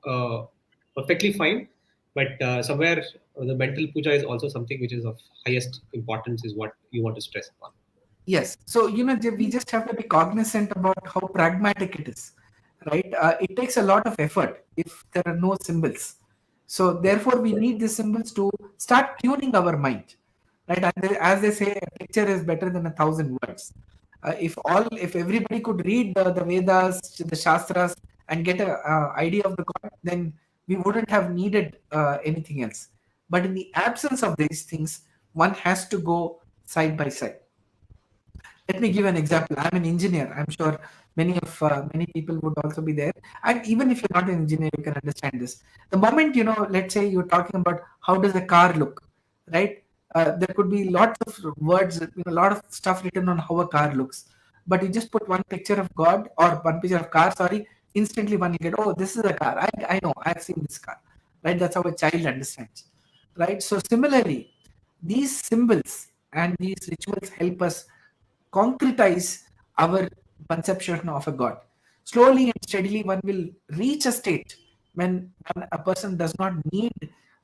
perfectly fine. But somewhere the mental puja is also something which is of highest importance, is what you want to stress upon. Yes. So, we just have to be cognizant about how pragmatic it is, right? It takes a lot of effort if there are no symbols. So, therefore, we need these symbols to start tuning our mind, right? As they say, a picture is better than 1,000 words. If everybody could read the Vedas, the Shastras, and get a idea of the God, then we wouldn't have needed anything else. But in the absence of these things, one has to go side by side. Let me give an example. I'm an engineer. I'm sure many people would also be there. And even if you're not an engineer, you can understand this. The moment, let's say you're talking about how does a car look, right? There could be lots of words, a lot of stuff written on how a car looks. But you just put one picture of God or one picture of car, sorry, instantly one will get, oh, this is a car. I know, I've seen this car, right? That's how a child understands, right? So similarly, these symbols and these rituals help us concretize our conception of a god. Slowly and steadily, one will reach a state when a person does not need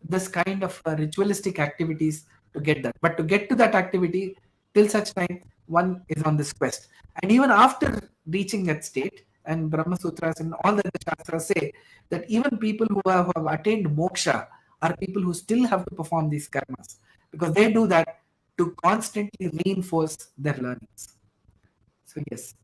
this kind of ritualistic activities to get that. But to get to that activity, till such time, one is on this quest. And even after reaching that state, and Brahma Sutras and all the other Shastras say that even people who have attained moksha are people who still have to perform these karmas, because they do that to constantly reinforce their learnings. So yes,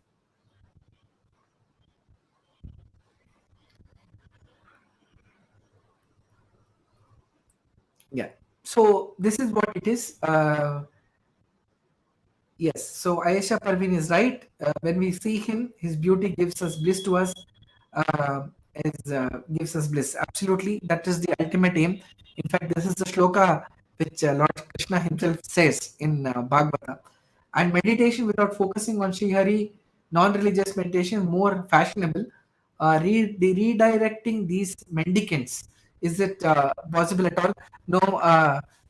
yeah. So this is what it is. Yes, so Ayesha Parveen is right. When we see him, his beauty gives us bliss to us, gives us bliss. Absolutely, that is the ultimate aim. In fact, this is the shloka which Lord Krishna himself says in Bhagavata. And meditation without focusing on Sri Hari, non-religious meditation, more fashionable. Redirecting these mendicants, is it possible at all? No,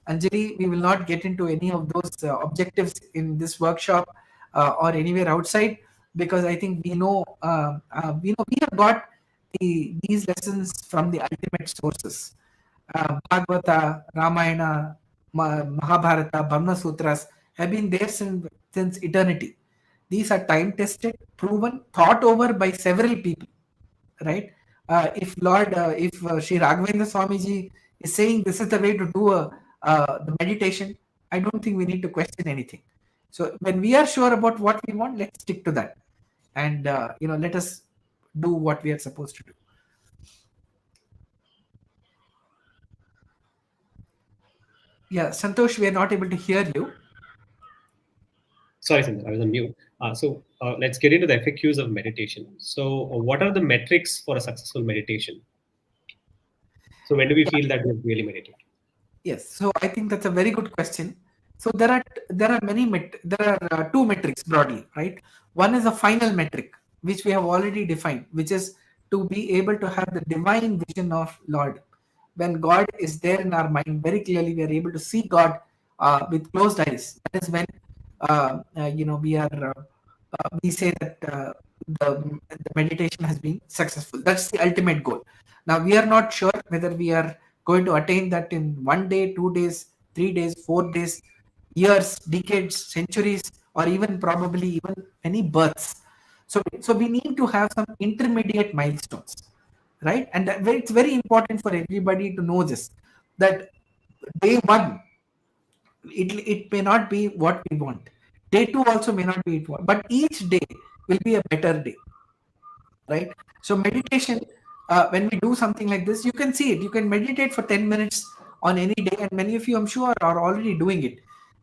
Anjali, we will not get into any of those objectives in this workshop or anywhere outside, because I think we have got these lessons from the ultimate sources. Bhagavata, Ramayana, Mahabharata, Brahma Sutras have been there since eternity. These are time tested, proven, thought over by several people, right? If Sri Raghavendra Swamiji is saying this is the way to do the meditation, I don't think we need to question anything. So when we are sure about what we want, let's stick to that, and let us do what we are supposed to do. Yeah, Santosh, we are not able to hear you. Sorry, Sundar, I was on mute. Let's get into the FAQs of meditation. So, what are the metrics for a successful meditation? So, when do we feel that we've really meditated? Yes, so I think that's a very good question. So there are two metrics broadly, right? One is a final metric, which we have already defined, which is to be able to have the divine vision of Lord. When God is there in our mind, very clearly we are able to see God with closed eyes. That is when we say that the meditation has been successful. That's the ultimate goal. Now we are not sure whether we are going to attain that in 1 day, 2 days, 3 days, 4 days, years, decades, centuries, or even probably even many births. So we need to have some intermediate milestones, right? And it's very important for everybody to know this, that day one, it may not be what we want. Day two also may not be it, but each day will be a better day, right? So meditation, when we do something like this, you can see it. You can meditate for 10 minutes on any day, and many of you, I'm sure, are already doing it.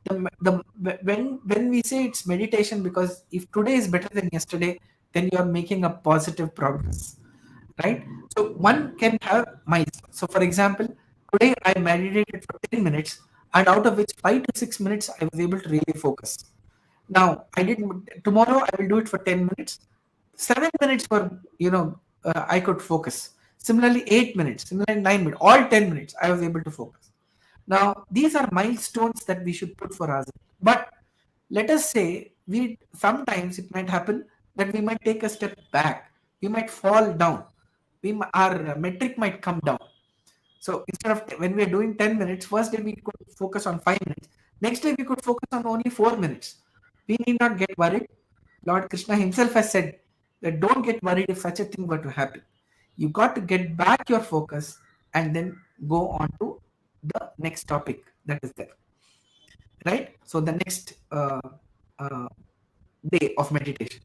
When we say it's meditation, because if today is better than yesterday, then you are making a positive progress, right? So one can have milestones. So for example, today I meditated for 10 minutes, and out of which 5 to 6 minutes I was able to really focus. Now I did tomorrow I will do it for 10 minutes. 7 minutes for I could focus. Similarly, 8 minutes, similarly 9 minutes, all 10 minutes I was able to focus. Now these are milestones that we should put for ourselves. But let us say we sometimes it might happen that we might take a step back. We might fall down. Our metric might come down. So instead of when we are doing 10 minutes, first day we could focus on 5 minutes. Next day we could focus on only 4 minutes. We need not get worried. Lord Krishna himself has said that don't get worried if such a thing were to happen. You got to get back your focus and then go on to the next topic that is there. Right? So the next uh, day of meditation.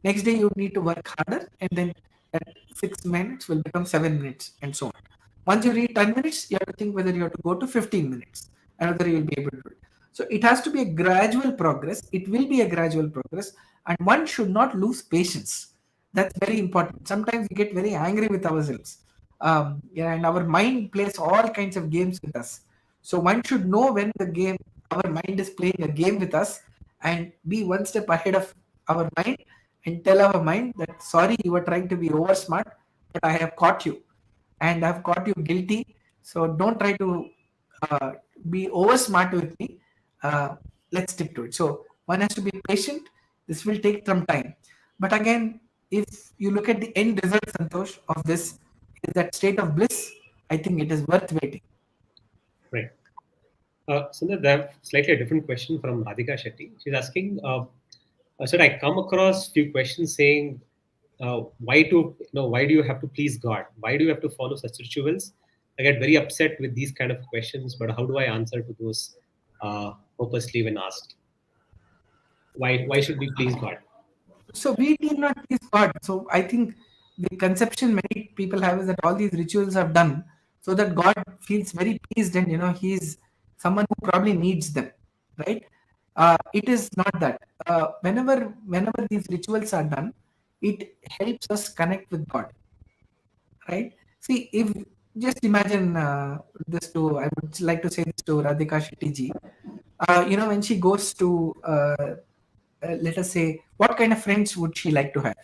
Next day you need to work harder, and then that 6 minutes will become 7 minutes, and so on. Once you reach 10 minutes, you have to think whether you have to go to 15 minutes and whether you will be able to do it. So it has to be a gradual progress. It will be a gradual progress, and one should not lose patience. That's very important. Sometimes we get very angry with ourselves, and our mind plays all kinds of games with us. So one should know when our mind is playing a game with us, and be one step ahead of our mind and tell our mind that sorry, you were trying to be over smart, but I have caught you, and I've caught you guilty. So don't try to uh, be over smart with me. Let's stick to it. So one has to be patient. This will take some time, but again, if you look at the end result, Santosh, of this is that state of bliss. I think it is worth waiting. Right. Sundar, I have slightly a different question from Radhika Shetty. She's asking, sir, I come across few questions saying, why do you have to please God? Why do you have to follow such rituals? I get very upset with these kind of questions, but how do I answer to those purposely when asked? Why should we please God? So we need not please God. So I think the conception many people have is that all these rituals are done so that God feels very pleased, and he's someone who probably needs them, right? It is not that. Whenever these rituals are done, it helps us connect with God, right? See, if just imagine this to, I would like to say this to Radhika Shetty ji. When she goes to, let us say, what kind of friends would she like to have,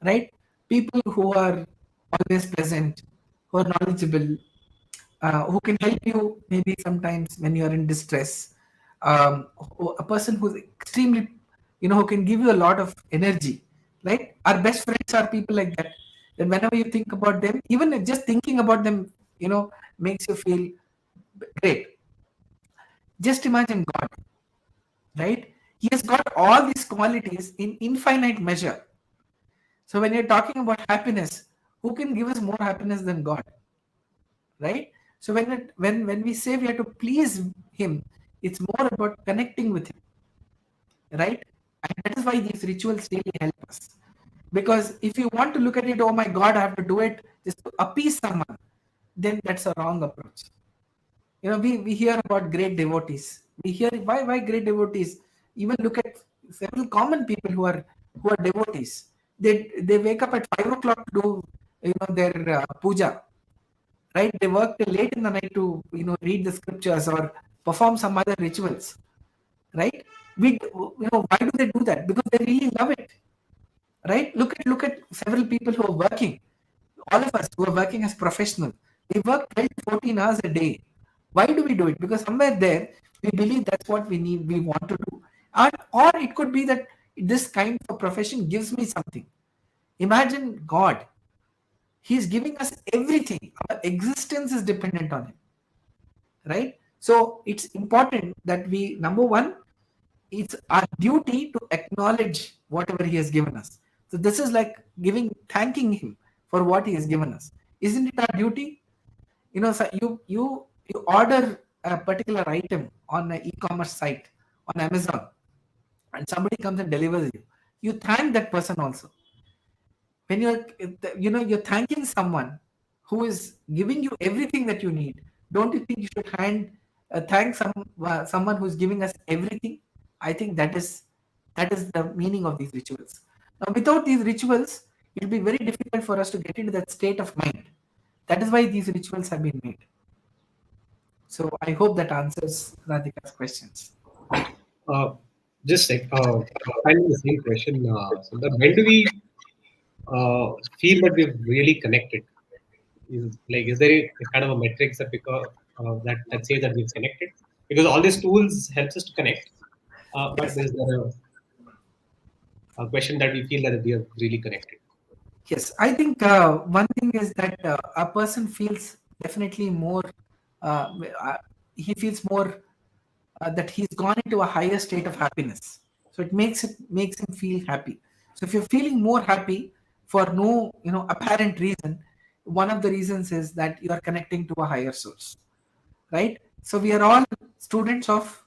right? People who are always present, who are knowledgeable, who can help you maybe sometimes when you are in distress. A person who's extremely, who can give you a lot of energy, right? Our best friends are people like that. And whenever you think about them, even just thinking about them, makes you feel great. Just imagine God, right? He has got all these qualities in infinite measure. So when you're talking about happiness, who can give us more happiness than God, right? So when we say we have to please Him, it's more about connecting with Him, right? And that is why these rituals really help us. Because if you want to look at it, oh my God, I have to do it just to appease someone, then that's a wrong approach. We hear about great devotees. We hear why great devotees. Even look at several common people who are devotees. They wake up at 5 o'clock to do their puja, right? They work till late in the night to read the scriptures or perform some other rituals, right? Why do they do that? Because they really love it, right? Look at several people who are working. All of us who are working as professionals, we work 12 to 14 hours a day. Why do we do it? Because somewhere there we believe that's what we need, we want to do. Or it could be that this kind of profession gives me something. Imagine God. He's giving us everything. Our existence is dependent on Him, right? So it's important that we, number one, it's our duty to acknowledge whatever He has given us. So this is like thanking Him for what He has given us. Isn't it our duty? So you order a particular item on an e-commerce site on Amazon, and somebody comes and delivers you. You thank that person also. When you're thanking someone who is giving you everything that you need, don't you think you should thank someone who's giving us everything? I think that is the meaning of these rituals. Now without these rituals, it will be very difficult for us to get into that state of mind. That is why these rituals have been made. So I hope that answers Radhika's questions. Uh, just like finding the same question, Sundar, when do we feel that we've really connected? Is there a kind of a metrics that that says that we've connected? Because all these tools helps us to connect, but Yes. there's a question that we feel that we are really connected. Yes, I think one thing is that a person feels definitely more. Uh, uh, he feels more that he's gone into a higher state of happiness. So it makes him feel happy. So if you're feeling more happy for no apparent reason, one of the reasons is that you are connecting to a higher source, right? So we are all students of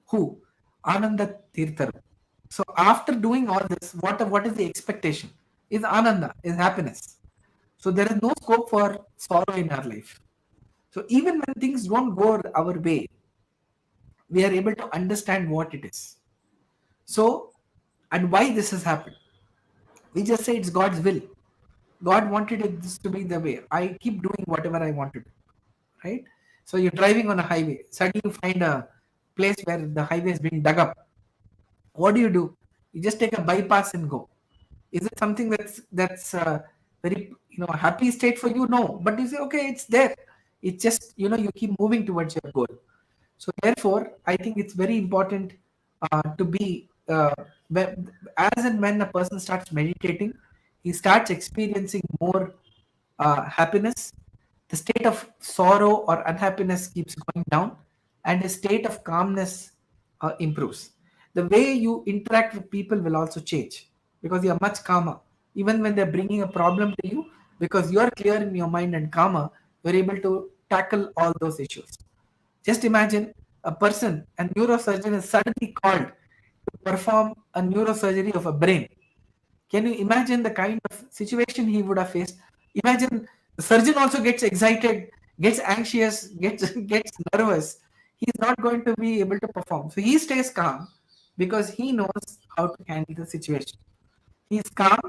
who? Ananda Tirtharu. So after doing all this, what is the expectation? Is Ananda, is happiness. So there is no scope for sorrow in our life. So even when things don't go our way, we are able to understand what it is. So, and why this has happened. We just say it's God's will. God wanted this to be the way. I keep doing whatever I want to do, right? So you're driving on a highway. Suddenly you find a place where the highway is being dug up. What do? You just take a bypass and go. Is it something that's very happy state for you? No, but you say okay, it's there. It's just you keep moving towards your goal. So therefore, I think it's very important to be as and when a person starts meditating, he starts experiencing more happiness. The state of sorrow or unhappiness keeps going down, and the state of calmness improves. The way you interact with people will also change because you are much calmer. Even when they're bringing a problem to you, because you're clear in your mind and calmer, you're able to tackle all those issues. Just imagine a neurosurgeon is suddenly called to perform a neurosurgery of a brain. Can you imagine the kind of situation he would have faced? Imagine the surgeon also gets excited, gets anxious, gets gets nervous. He's not going to be able to perform. So he stays calm. because he knows how to handle the situation. He's calm.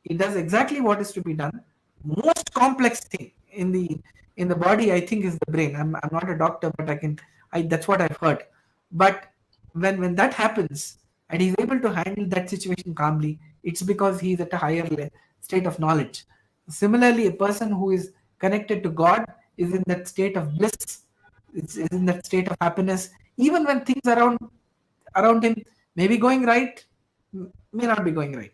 He does exactly what is to be done. Most complex thing in the body, I think, is the brain. I'm not a doctor, but I that's what I've heard. But when that happens and he's able to handle that situation calmly, it's because he's at a higher state of knowledge. Similarly, a person who is connected to God is in that state of bliss. It's is in that state of happiness, even when things around him may be going right, may not be going right.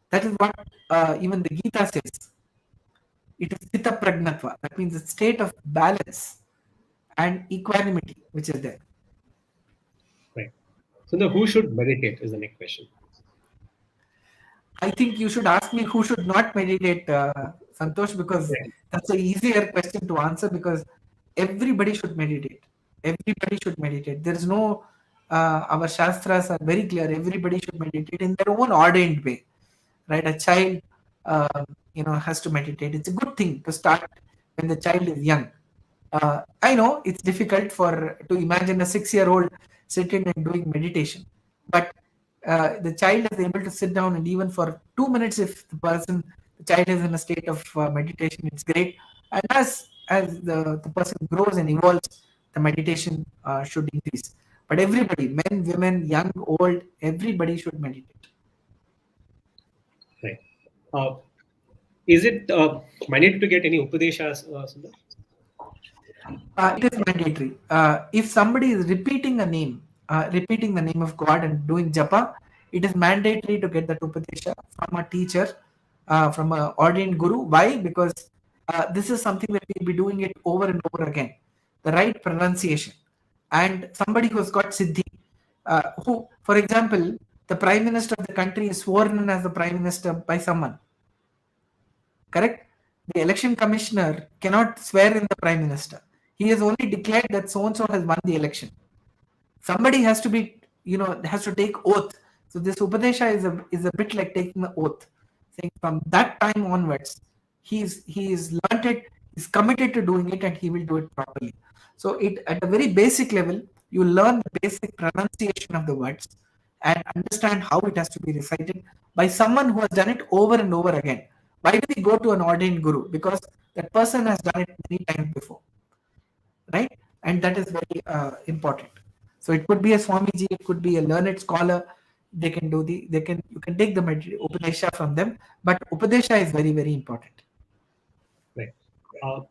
That is what even the Gita says. It is Chitta Pragnatva. That means a state of balance and equanimity which is there. Right. So the who should meditate is the next question. I think you should ask me who should not meditate, Santosh, because Right. that's an easier question to answer because everybody should meditate. Everybody should meditate. There is no, our Shastras are very clear. Everybody should meditate in their own ordained way, right? A child, has to meditate. It's a good thing to start when the child is young. I know it's difficult to imagine a 6-year-old sitting and doing meditation, but the child is able to sit down and even for 2 minutes, if the child is in a state of meditation, it's great. And as the person grows and evolves, the meditation should increase. But everybody, men, women, young, old, everybody should meditate. Right. Uh, is it mandatory to get any upadeshas, Sundar? It is mandatory. If somebody is repeating the name of God and doing japa, it is mandatory to get that upadesha from a teacher, from an ordained guru. Why? Because this is something that we'll be doing it over and over again. The right pronunciation. And somebody who has got siddhi, for example, the prime minister of the country is sworn in as the prime minister by someone. Correct? The election commissioner cannot swear in the prime minister. He has only declared that so and so has won the election. Somebody has to be, has to take oath. So this upadesha is a bit like taking the oath, saying from that time onwards, he's learnt it, he's committed to doing it, and he will do it properly. So it at a very basic level, you learn the basic pronunciation of the words and understand how it has to be recited by someone who has done it over and over again. Why do we go to an ordained guru? Because that person has done it many times before, right? And that is very important. So it could be a Swamiji, it could be a learned scholar. You can take the Upadesha from them, but Upadesha is very, very important. Right.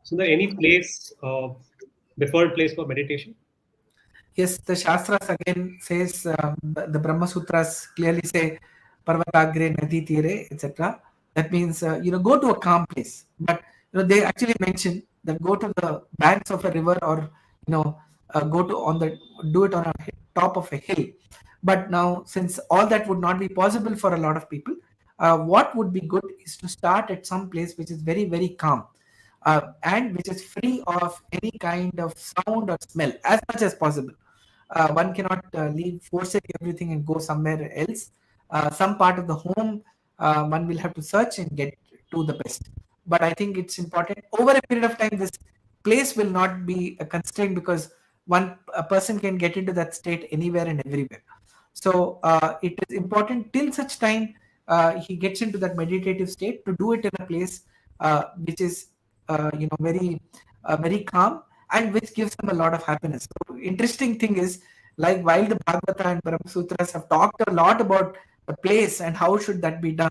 Sundar, any place, preferred place for meditation? Yes, the Shastras again says, the Brahma Sutras clearly say Parvatagre, Nadi Tire, etc. That means go to a calm place. But they actually mention that go to the banks of a river or go to do it on a top of a hill. But now, since all that would not be possible for a lot of people, what would be good is to start at some place which is very, very calm. And which is free of any kind of sound or smell as much as possible. One cannot leave, forsake everything and go somewhere else. Some part of the home, one will have to search and get to the best. But I think it's important over a period of time. This place will not be a constraint because a person can get into that state anywhere and everywhere. So it is important till such time he gets into that meditative state to do it in a place which is very calm and which gives them a lot of happiness. So interesting thing is, like while the Bhagavata and Brahma Sutras have talked a lot about the place and how should that be done,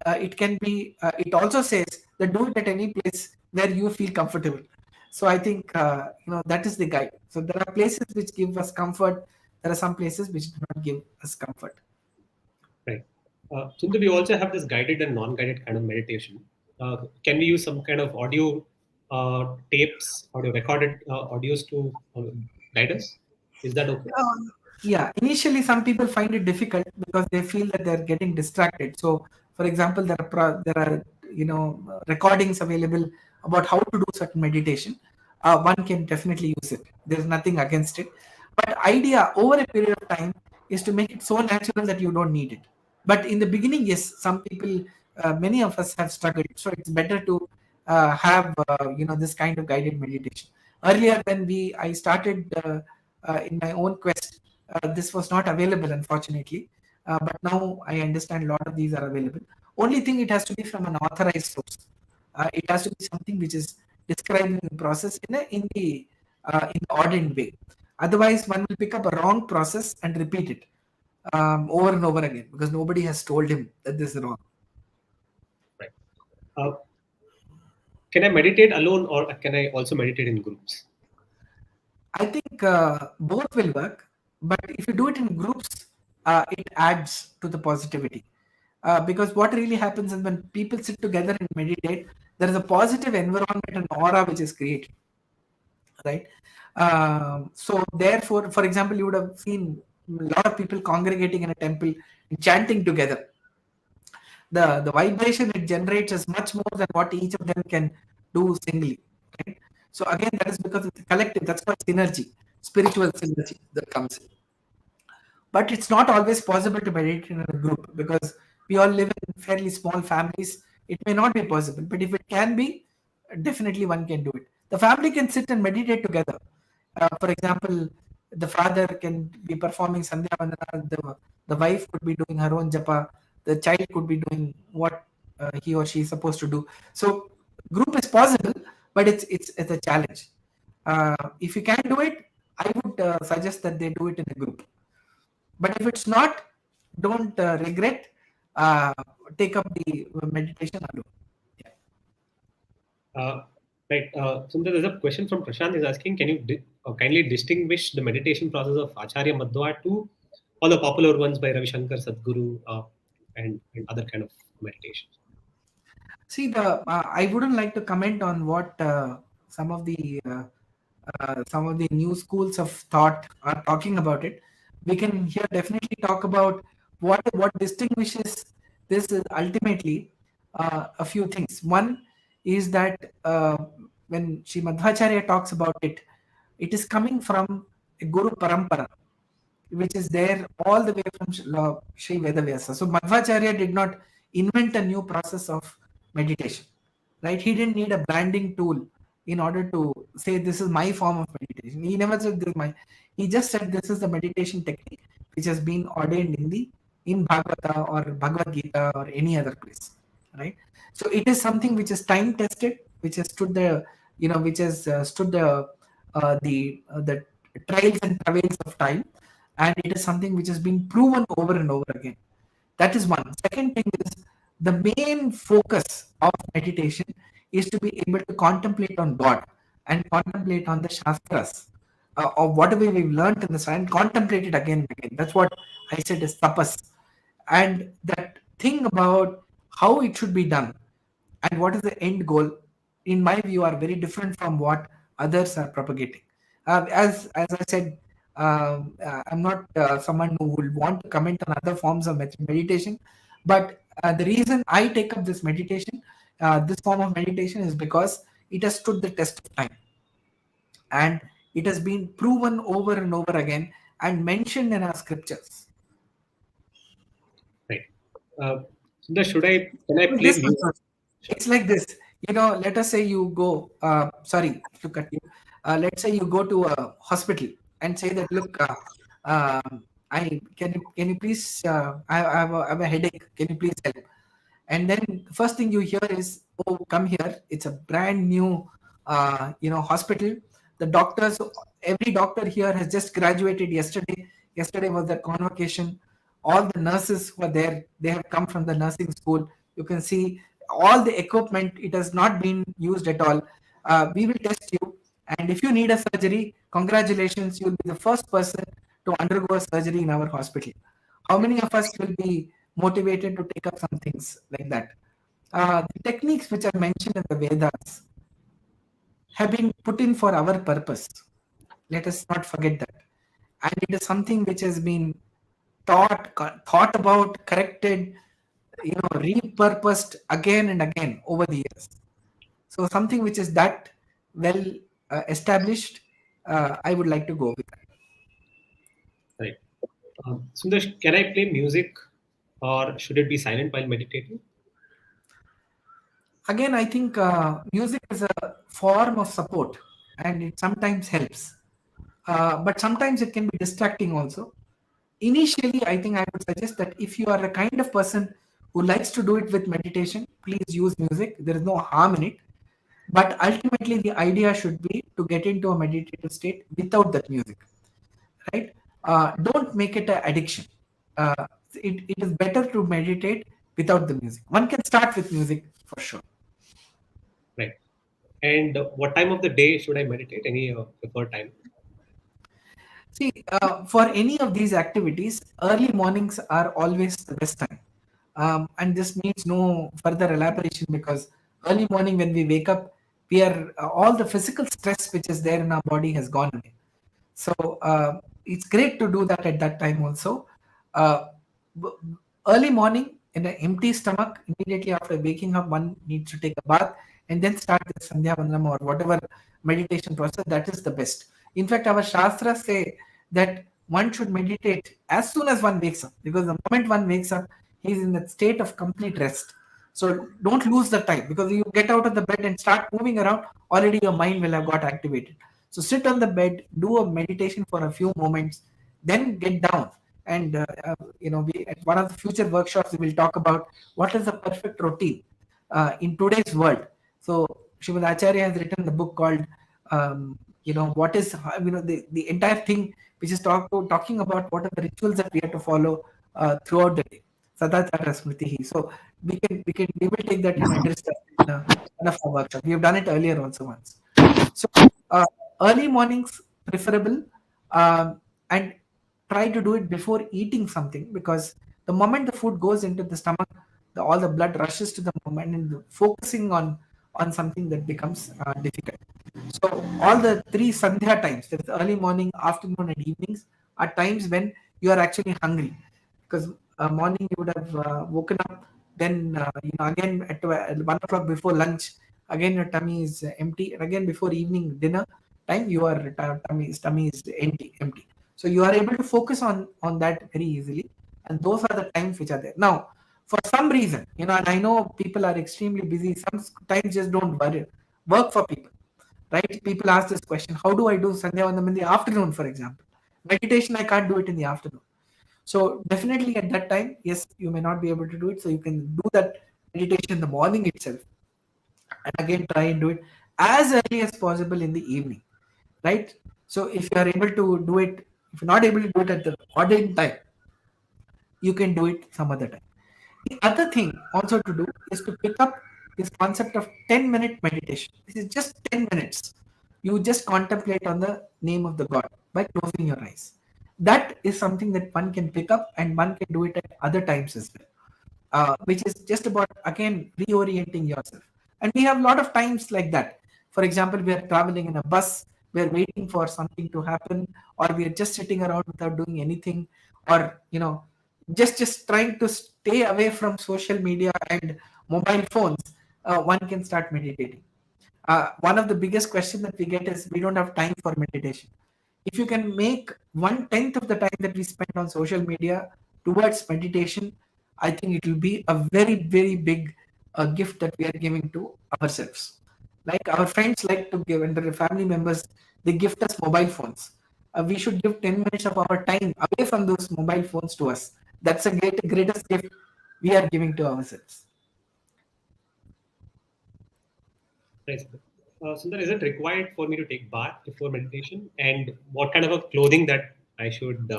it can be. It also says that do it at any place where you feel comfortable. So I think that is the guide. So there are places which give us comfort. There are some places which do not give us comfort. Right. Sundar, we also have this guided and non-guided kind of meditation. Can we use some kind of audio tapes, audio recorded audios to guide us? Is that okay? Yeah, initially some people find it difficult because they feel that they're getting distracted. So, for example, there are recordings available about how to do certain meditation. One can definitely use it. There's nothing against it. But idea over a period of time is to make it so natural that you don't need it. But in the beginning, yes, some people, many of us have struggled. So it's better to have this kind of guided meditation. Earlier, when I started in my own quest, this was not available, unfortunately. But now I understand a lot of these are available. Only thing, it has to be from an authorized source. It has to be something which is describing the process in the ordained way. Otherwise, one will pick up a wrong process and repeat it over and over again, because nobody has told him that this is wrong. Right. Uh, can I meditate alone, or can I also meditate in groups? I think both will work, but if you do it in groups, it adds to the positivity. Because what really happens is, when people sit together and meditate, there is a positive environment and aura which is created, right? So therefore, for example, you would have seen a lot of people congregating in a temple and chanting together. The vibration it generates is much more than what each of them can do singly, right? So again, that is because it's a collective. That's why synergy, spiritual synergy, that comes in. But it's not always possible to meditate in a group, because we all live in fairly small families. It may not be possible, but if it can be, definitely one can do it. The family can sit and meditate together. For example, the father can be performing Sandhya Vandana, the wife could be doing her own japa, the child could be doing what he or she is supposed to do. So group is possible, but it's a challenge. If you can do it, I would suggest that they do it in a group. But if it's not, don't regret. Uh, Take up the meditation alone. Right. So there's a question from Prashant is asking, can you kindly distinguish the meditation process of Acharya Madhva to all the popular ones by Ravi Shankar, Sadhguru, and other kind of meditations? See, I wouldn't like to comment on what some of the new schools of thought are talking about it. We can here definitely talk about what distinguishes this is ultimately a few things. One is that when Sri Madhvacharya talks about it, it is coming from a Guru Parampara, which is there all the way from Sri Vedavyasa. So Madhvacharya did not invent a new process of meditation, right? He didn't need a branding tool in order to say this is my form of meditation. He never said this is my. He just said this is the meditation technique which has been ordained in Bhagavata or Bhagavad Gita or any other place, right? So it is something which is time tested, which has stood which has stood the trials and travails of time, and it is something which has been proven over and over again. That is one. Second thing is, the main focus of meditation is to be able to contemplate on God and contemplate on the Shastras, or whatever we've learned in the science, contemplate it again and again. That's what I said is tapas. And that thing about how it should be done and what is the end goal, in my view, are very different from what others are propagating. As I said, I'm not someone who will want to comment on other forms of meditation, but the reason I take up this meditation, this form of meditation, is because it has stood the test of time, and it has been proven over and over again and mentioned in our scriptures. Right. Sundar, can I play This music? Sure. it's like this. Let us say you go. Sorry to cut you. Let's say you go to a hospital and say that, look, I can you please? I have a headache. Can you please help? And then the first thing you hear is, oh, come here, it's a brand new hospital. The doctors, every doctor here has just graduated yesterday was their convocation. All the nurses who are there, they have come from the nursing school. You can see all the equipment, it has not been used at all. We will test you, and if you need a surgery, congratulations, you'll be the first person to undergo a surgery in our hospital. How many of us will be motivated to take up some things like that? The techniques which are mentioned in the Vedas have been put in for our purpose. Let us not forget that. And it is something which has been thought about, corrected, repurposed again and again over the years. So something which is that well established, I would like to go with that. Right. Sundar, can I play music, or should it be silent while meditating? Again, I think music is a form of support, and it sometimes helps. But sometimes it can be distracting also. initially, I think I would suggest that if you are the kind of person who likes to do it with meditation, please use music. There is no harm in it. But ultimately, the idea should be to get into a meditative state without that music, right? Don't make it an addiction. It is better to meditate without the music. One can start with music for sure. Right. And what time of the day should I meditate? Any preferred time? See, for any of these activities, early mornings are always the best time. And this needs no further elaboration because early morning when we wake up, we are all the physical stress which is there in our body has gone away. So it's great to do that at that time also. Uh, b- Early morning in an empty stomach, immediately after waking up, one needs to take a bath and then start the Sandhya Vandanam or whatever meditation process. That is the best. In fact, our Shastras say that one should meditate as soon as one wakes up because the moment one wakes up, he is in that state of complete rest. So don't lose the time because you get out of the bed and start moving around, already your mind will have got activated. So sit on the bed, do a meditation for a few moments, then get down. And we at one of the future workshops we will talk about what is the perfect routine in today's world. So Srimad Acharya has written the book called what is the entire thing which is talking about what are the rituals that we have to follow throughout the day. Sadachara Smriti. So we will take that and address that in one of our workshops. We have done it earlier also once. So uh, early mornings preferable, and try to do it before eating something because the moment the food goes into the stomach, all the blood rushes to the moment and focusing on something that becomes difficult. So all the three sandhya times, that is early morning, afternoon, and evenings, are times when you are actually hungry because morning you would have woken up, then again at 1 o'clock before lunch, again your tummy is empty, and again before evening dinner time, your tummy is empty. So you are able to focus on that very easily, and those are the times which are there. Now, for some reason, and I know people are extremely busy. Sometimes just don't work for people, right? People ask this question: How do I do Sandhya Vandam in the afternoon, for example? Meditation, I can't do it in the afternoon. So definitely at that time, yes, you may not be able to do it. So you can do that meditation in the morning itself, and again try and do it as early as possible in the evening, right? So if you are able to do it, if you're not able to do it at the ordained time, you can do it some other time. The other thing also to do is to pick up this concept of 10-minute meditation. This is just 10 minutes. You just contemplate on the name of the God by closing your eyes. That is something that one can pick up and one can do it at other times as well, which is just about again reorienting yourself. And we have a lot of times like that. For example, we are traveling in a bus, we are waiting for something to happen, or we are just sitting around without doing anything, or just trying to stay away from social media and mobile phones. One can start meditating. One of the biggest questions that we get is we don't have time for meditation. If you can make 1/10 of the time that we spend on social media towards meditation, I think it will be a very, very big gift that we are giving to ourselves. Like our friends like to give, and the family members, they gift us mobile phones. We should give 10 minutes of our time away from those mobile phones to us. That's a greatest gift we are giving to ourselves. Right. Sundar, is it required for me to take bath before meditation? And what kind of a clothing that I should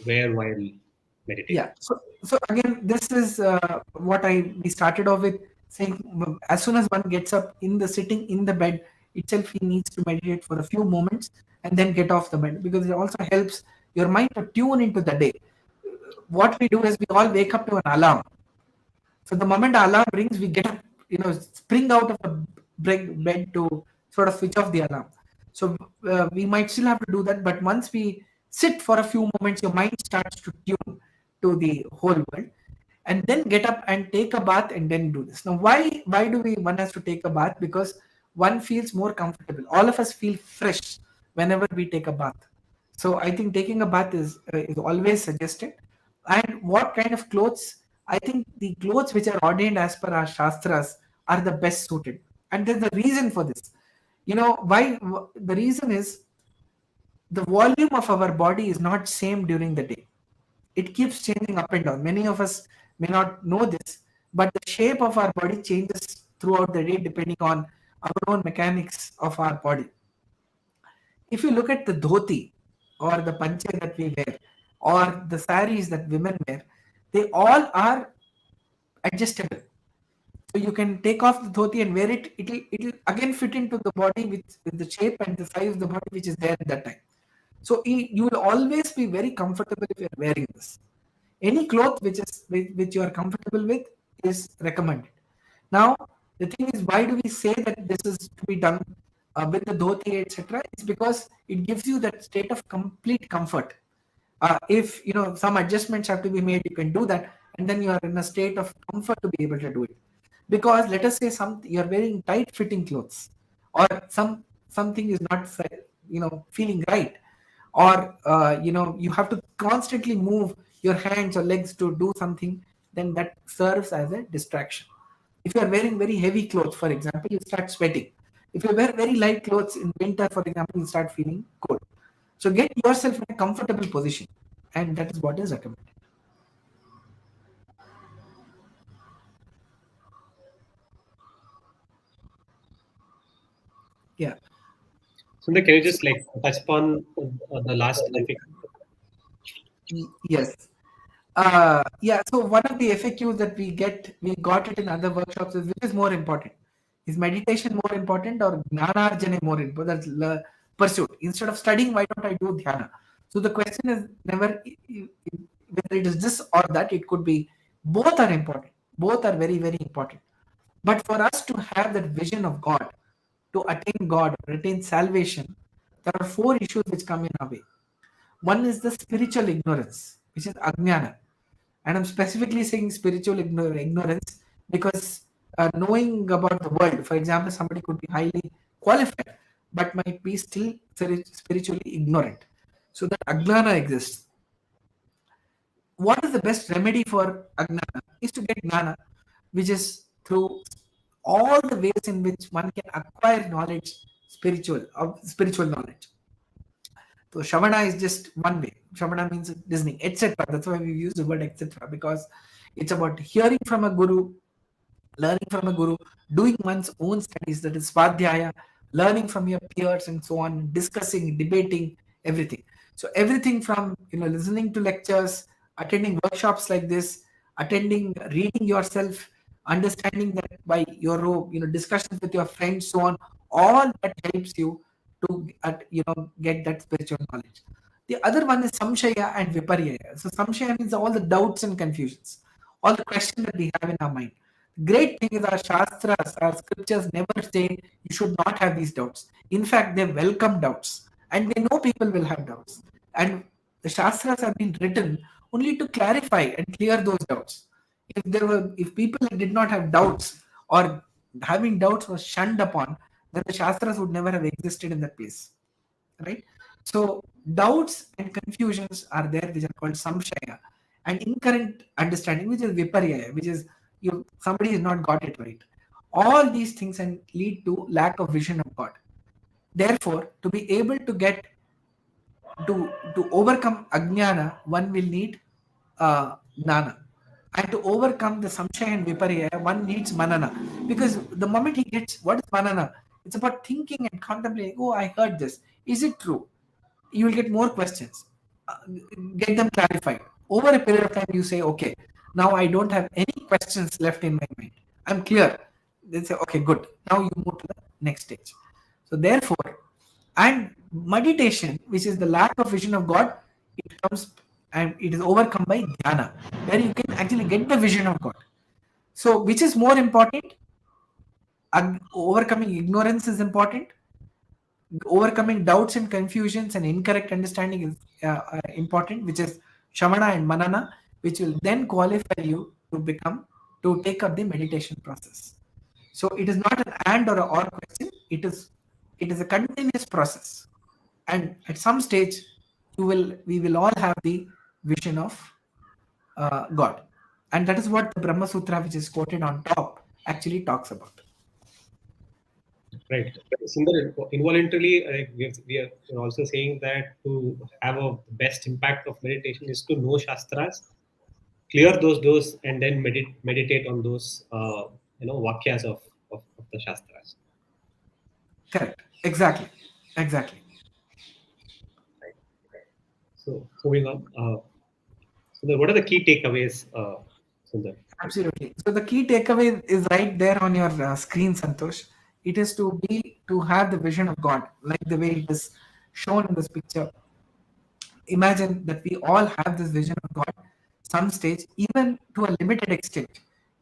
wear while meditating? Yeah. So again, this is what we started off with saying. As soon as one gets up in the sitting in the bed itself, he needs to meditate for a few moments and then get off the bed because it also helps your mind to tune into the day. What we do is we all wake up to an alarm. So the moment the alarm rings, we get up, spring out of the bed to sort of switch off the alarm. So we might still have to do that, but once we sit for a few moments, your mind starts to tune to the whole world, and then get up and take a bath and then do this. Now, why do we one has to take a bath? Because one feels more comfortable. All of us feel fresh whenever we take a bath. So I think taking a bath is always suggested. And what kind of clothes? I think the clothes which are ordained as per our shastras are the best suited. And there's a reason for this. You know why? The reason is the volume of our body is not same during the day. It keeps changing up and down. Many of us may not know this, but the shape of our body changes throughout the day depending on our own mechanics of our body. If you look at the dhoti or the panche that we wear or the saris that women wear, they all are adjustable. So you can take off the dhoti and wear it. It'll again fit into the body with the shape and the size of the body which is there at that time. So you will always be very comfortable if you're wearing this. Any cloth which you are comfortable with is recommended. Now the thing is, why do we say that this is to be done with the dhoti, etc.? It's because it gives you that state of complete comfort. If some adjustments have to be made, you can do that, and then you are in a state of comfort to be able to do it. Because let us say you're wearing tight fitting clothes, or something is not feeling right, or you have to constantly move your hands or legs to do something, then that serves as a distraction. If you are wearing very heavy clothes, for example, you start sweating. If you wear very light clothes in winter, for example, you start feeling cold. So get yourself in a comfortable position, and that is what is recommended. Yeah. Sundar, can you just like touch upon the last FAQ? Yes. Yeah. So one of the FAQs that we got it in other workshops is, which is more important? Is meditation more important or Jnanarjana more important? That's pursuit. Instead of studying, why don't I do Dhyana? So the question is never whether it is this or that. It could be both are important. Both are very, very important. But for us to have that vision of God, to attain God, or attain salvation, there are four issues which come in our way. One is the spiritual ignorance, which is ajnana. And I'm specifically saying spiritual ignorance because knowing about the world, for example, somebody could be highly qualified but might be still spiritually ignorant. So that ajnana exists. What is the best remedy for ajnana? Is to get gnana, which is through all the ways in which one can acquire knowledge, spiritual knowledge. So Shavana is just one way. Shavana means listening, etc. That's why we use the word etc. because it's about hearing from a guru, learning from a guru, doing one's own studies, that is Svadhyaya, learning from your peers and so on, discussing, debating, everything. So everything from listening to lectures, attending workshops like this, attending, reading yourself, understanding that by your discussions with your friends, so on, all that helps you to get that spiritual knowledge. The other one is samshaya and viparyaya. So samshaya means all the doubts and confusions, all the questions that we have in our mind. Great thing is our shastras, our scriptures never say you should not have these doubts. In fact, they welcome doubts, and they know people will have doubts. And the shastras have been written only to clarify and clear those doubts. If people did not have doubts, or having doubts was shunned upon, then the shastras would never have existed in that place, right? So doubts and confusions are there, which are called samshaya, and incorrect understanding, which is viparyaya, which is somebody has not got it right. All these things and lead to lack of vision of God. Therefore, to be able to get to overcome ajnana, one will need gnana. And to overcome the samshaya and viparya, one needs manana. Because the moment he gets, what is manana? It's about thinking and contemplating. Oh, I heard this. Is it true? You will get more questions. Uh, get them clarified. Over a period of time, you say, okay, now I don't have any questions left in my mind. I'm clear. They say, okay, good. Now you move to the next stage. So therefore, and meditation, which is the lack of vision of God, it comes and it is overcome by dhyana, where you can actually get the vision of God. So which is more important? Overcoming ignorance is important. Overcoming doubts and confusions and incorrect understanding is important, which is shamana and manana, which will then qualify you to take up the meditation process. So it is not an and or a or question. It is a continuous process, and at some stage, we will all have the vision of God, and that is what the Brahma Sutra, which is quoted on top, actually talks about. Right. Sundar, involuntarily, we are also saying that to have a best impact of meditation is to know Shastras, clear those doors, and then meditate on those, vakyas of the Shastras. Correct. Exactly. Exactly. Right. So, moving on. Sundar, what are the key takeaways, Sundar? Absolutely. So the key takeaway is right there on your screen, Santosh. It is to have the vision of God, like the way it is shown in this picture. Imagine that we all have this vision of God. Some stage, even to a limited extent,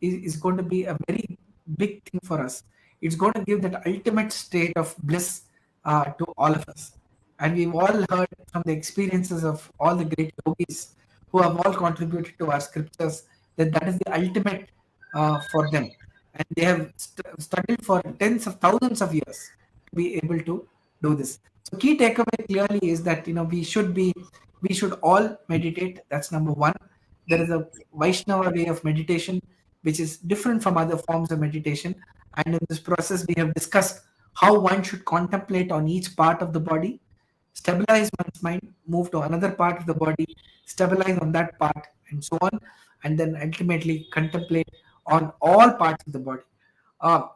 is going to be a very big thing for us. It's going to give that ultimate state of bliss to all of us. And we've all heard from the experiences of all the great yogis who have all contributed to our scriptures that that is the ultimate for them. And they have studied for tens of thousands of years to be able to do this. So key takeaway clearly is that we should all meditate. That's number one. There is a Vaishnava way of meditation which is different from other forms of meditation. And in this process, we have discussed how one should contemplate on each part of the body, stabilize one's mind, move to another part of the body, stabilize on that part, and so on, and then ultimately contemplate on all parts of the body. Uh,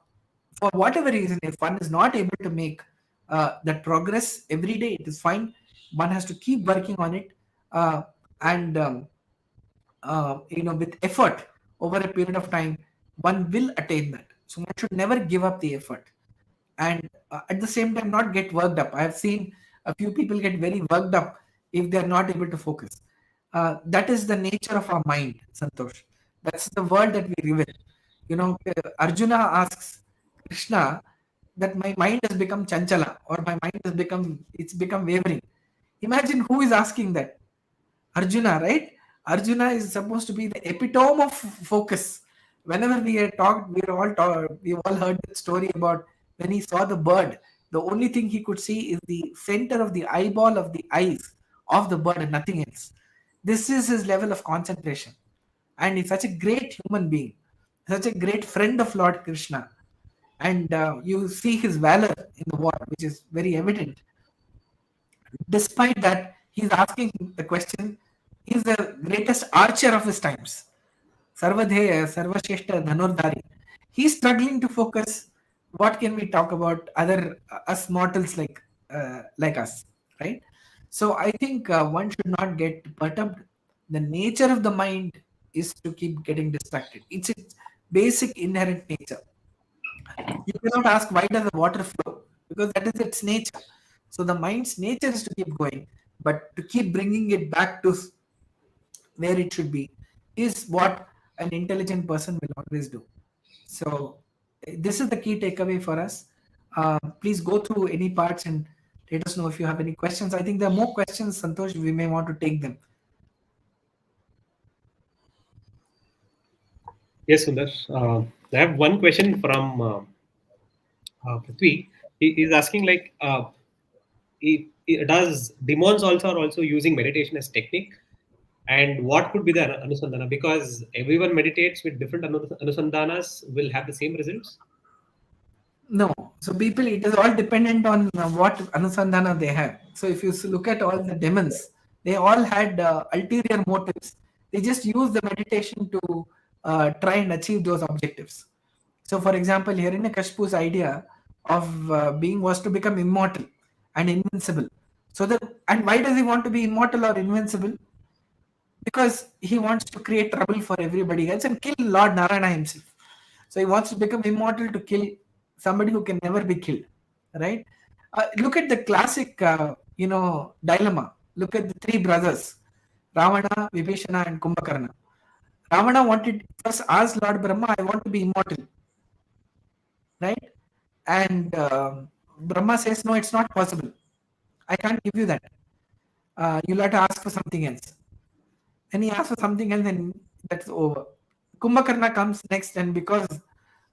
for whatever reason, if one is not able to make that progress every day, it is fine. One has to keep working on it, and with effort over a period of time, one will attain that. So one should never give up the effort, and at the same time, not get worked up. I have seen a few people get very worked up if they are not able to focus. That is the nature of our mind, Santosh. That's the world that we live in. Arjuna asks Krishna that my mind has become chanchala, or my mind has become wavering. Imagine who is asking that. Arjuna, right? Arjuna is supposed to be the epitome of focus. Whenever we are talked, we've all heard the story about when he saw the bird. The only thing he could see is the center of the eyeball of the eyes of the bird and nothing else. This is his level of concentration. And he's such a great human being, such a great friend of Lord Krishna. And you see his valor in the war, which is very evident. Despite that, he's asking the question, he's the greatest archer of his times. Sarvadheya, Sarvasheshta, Dhanurdhari. He's struggling to focus. What can we talk about other us mortals like us, right? So I think one should not get perturbed. The nature of the mind is to keep getting distracted. It's its basic inherent nature. You cannot ask why does the water flow, because that is its nature. So the mind's nature is to keep going, but to keep bringing it back to where it should be is what an intelligent person will always do. So this is the key takeaway for us. Please go through any parts and let us know if you have any questions. I think there are more questions, Santosh. We may want to take them. Yes, Sundar. I have one question from Prithvi. He is asking like, does demons also are also using meditation as technique? And what could be the anusandana? Because everyone meditates with different anusandanas will have the same results. No. So people, it is all dependent on what anusandhana they have. So if you look at all the demons, they all had ulterior motives. They just use the meditation to try and achieve those objectives. So for example, Hiranyakashipu's idea of being was to become immortal and invincible. So that, and why does he want to be immortal or invincible? Because he wants to create trouble for everybody else and kill Lord Narayana himself. So he wants to become immortal to kill somebody who can never be killed, right? Look at the classic, dilemma. Look at the three brothers, Ravana, Vibhishana, and Kumbhakarna. Ravana wanted first asked Lord Brahma, "I want to be immortal," right? And Brahma says, "No, it's not possible. I can't give you that. You'll have to ask for something else." And he asks for something else, and that's over. Kumbhakarna comes next, and because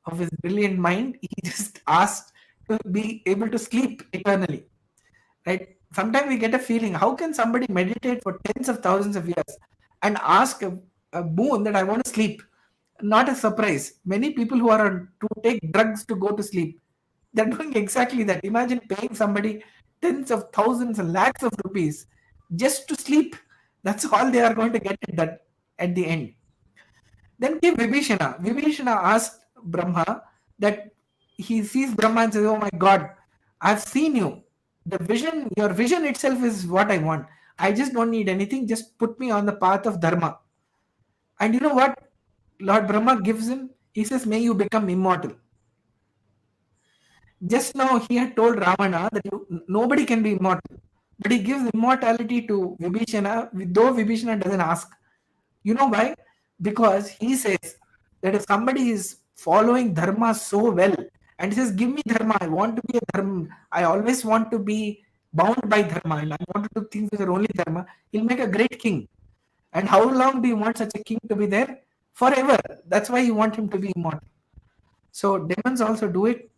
of his brilliant mind, he just asked to be able to sleep eternally. Right? Sometimes we get a feeling: how can somebody meditate for tens of thousands of years and ask a boon that I want to sleep? Not a surprise. Many people who are on to take drugs to go to sleep, They're doing exactly that. Imagine paying somebody tens of thousands and lakhs of rupees just to sleep. That's all they are going to get at the end. Then came Vibhishana. Vibhishana asked Brahma that he sees Brahma and says, "Oh my God, I've seen you. The vision, your vision itself is what I want. I just don't need anything. Just put me on the path of Dharma." And you know what Lord Brahma gives him? He says, "May you become immortal." Just now he had told Ravana that nobody can be immortal. But he gives immortality to Vibhishana, though Vibhishana doesn't ask. You know why? Because he says that if somebody is following dharma so well and says, "Give me dharma, I want to be a dharma, I always want to be bound by dharma, and I want to do things which are only dharma," he'll make a great king. And how long do you want such a king to be there? Forever. That's why you want him to be immortal. So demons also do it.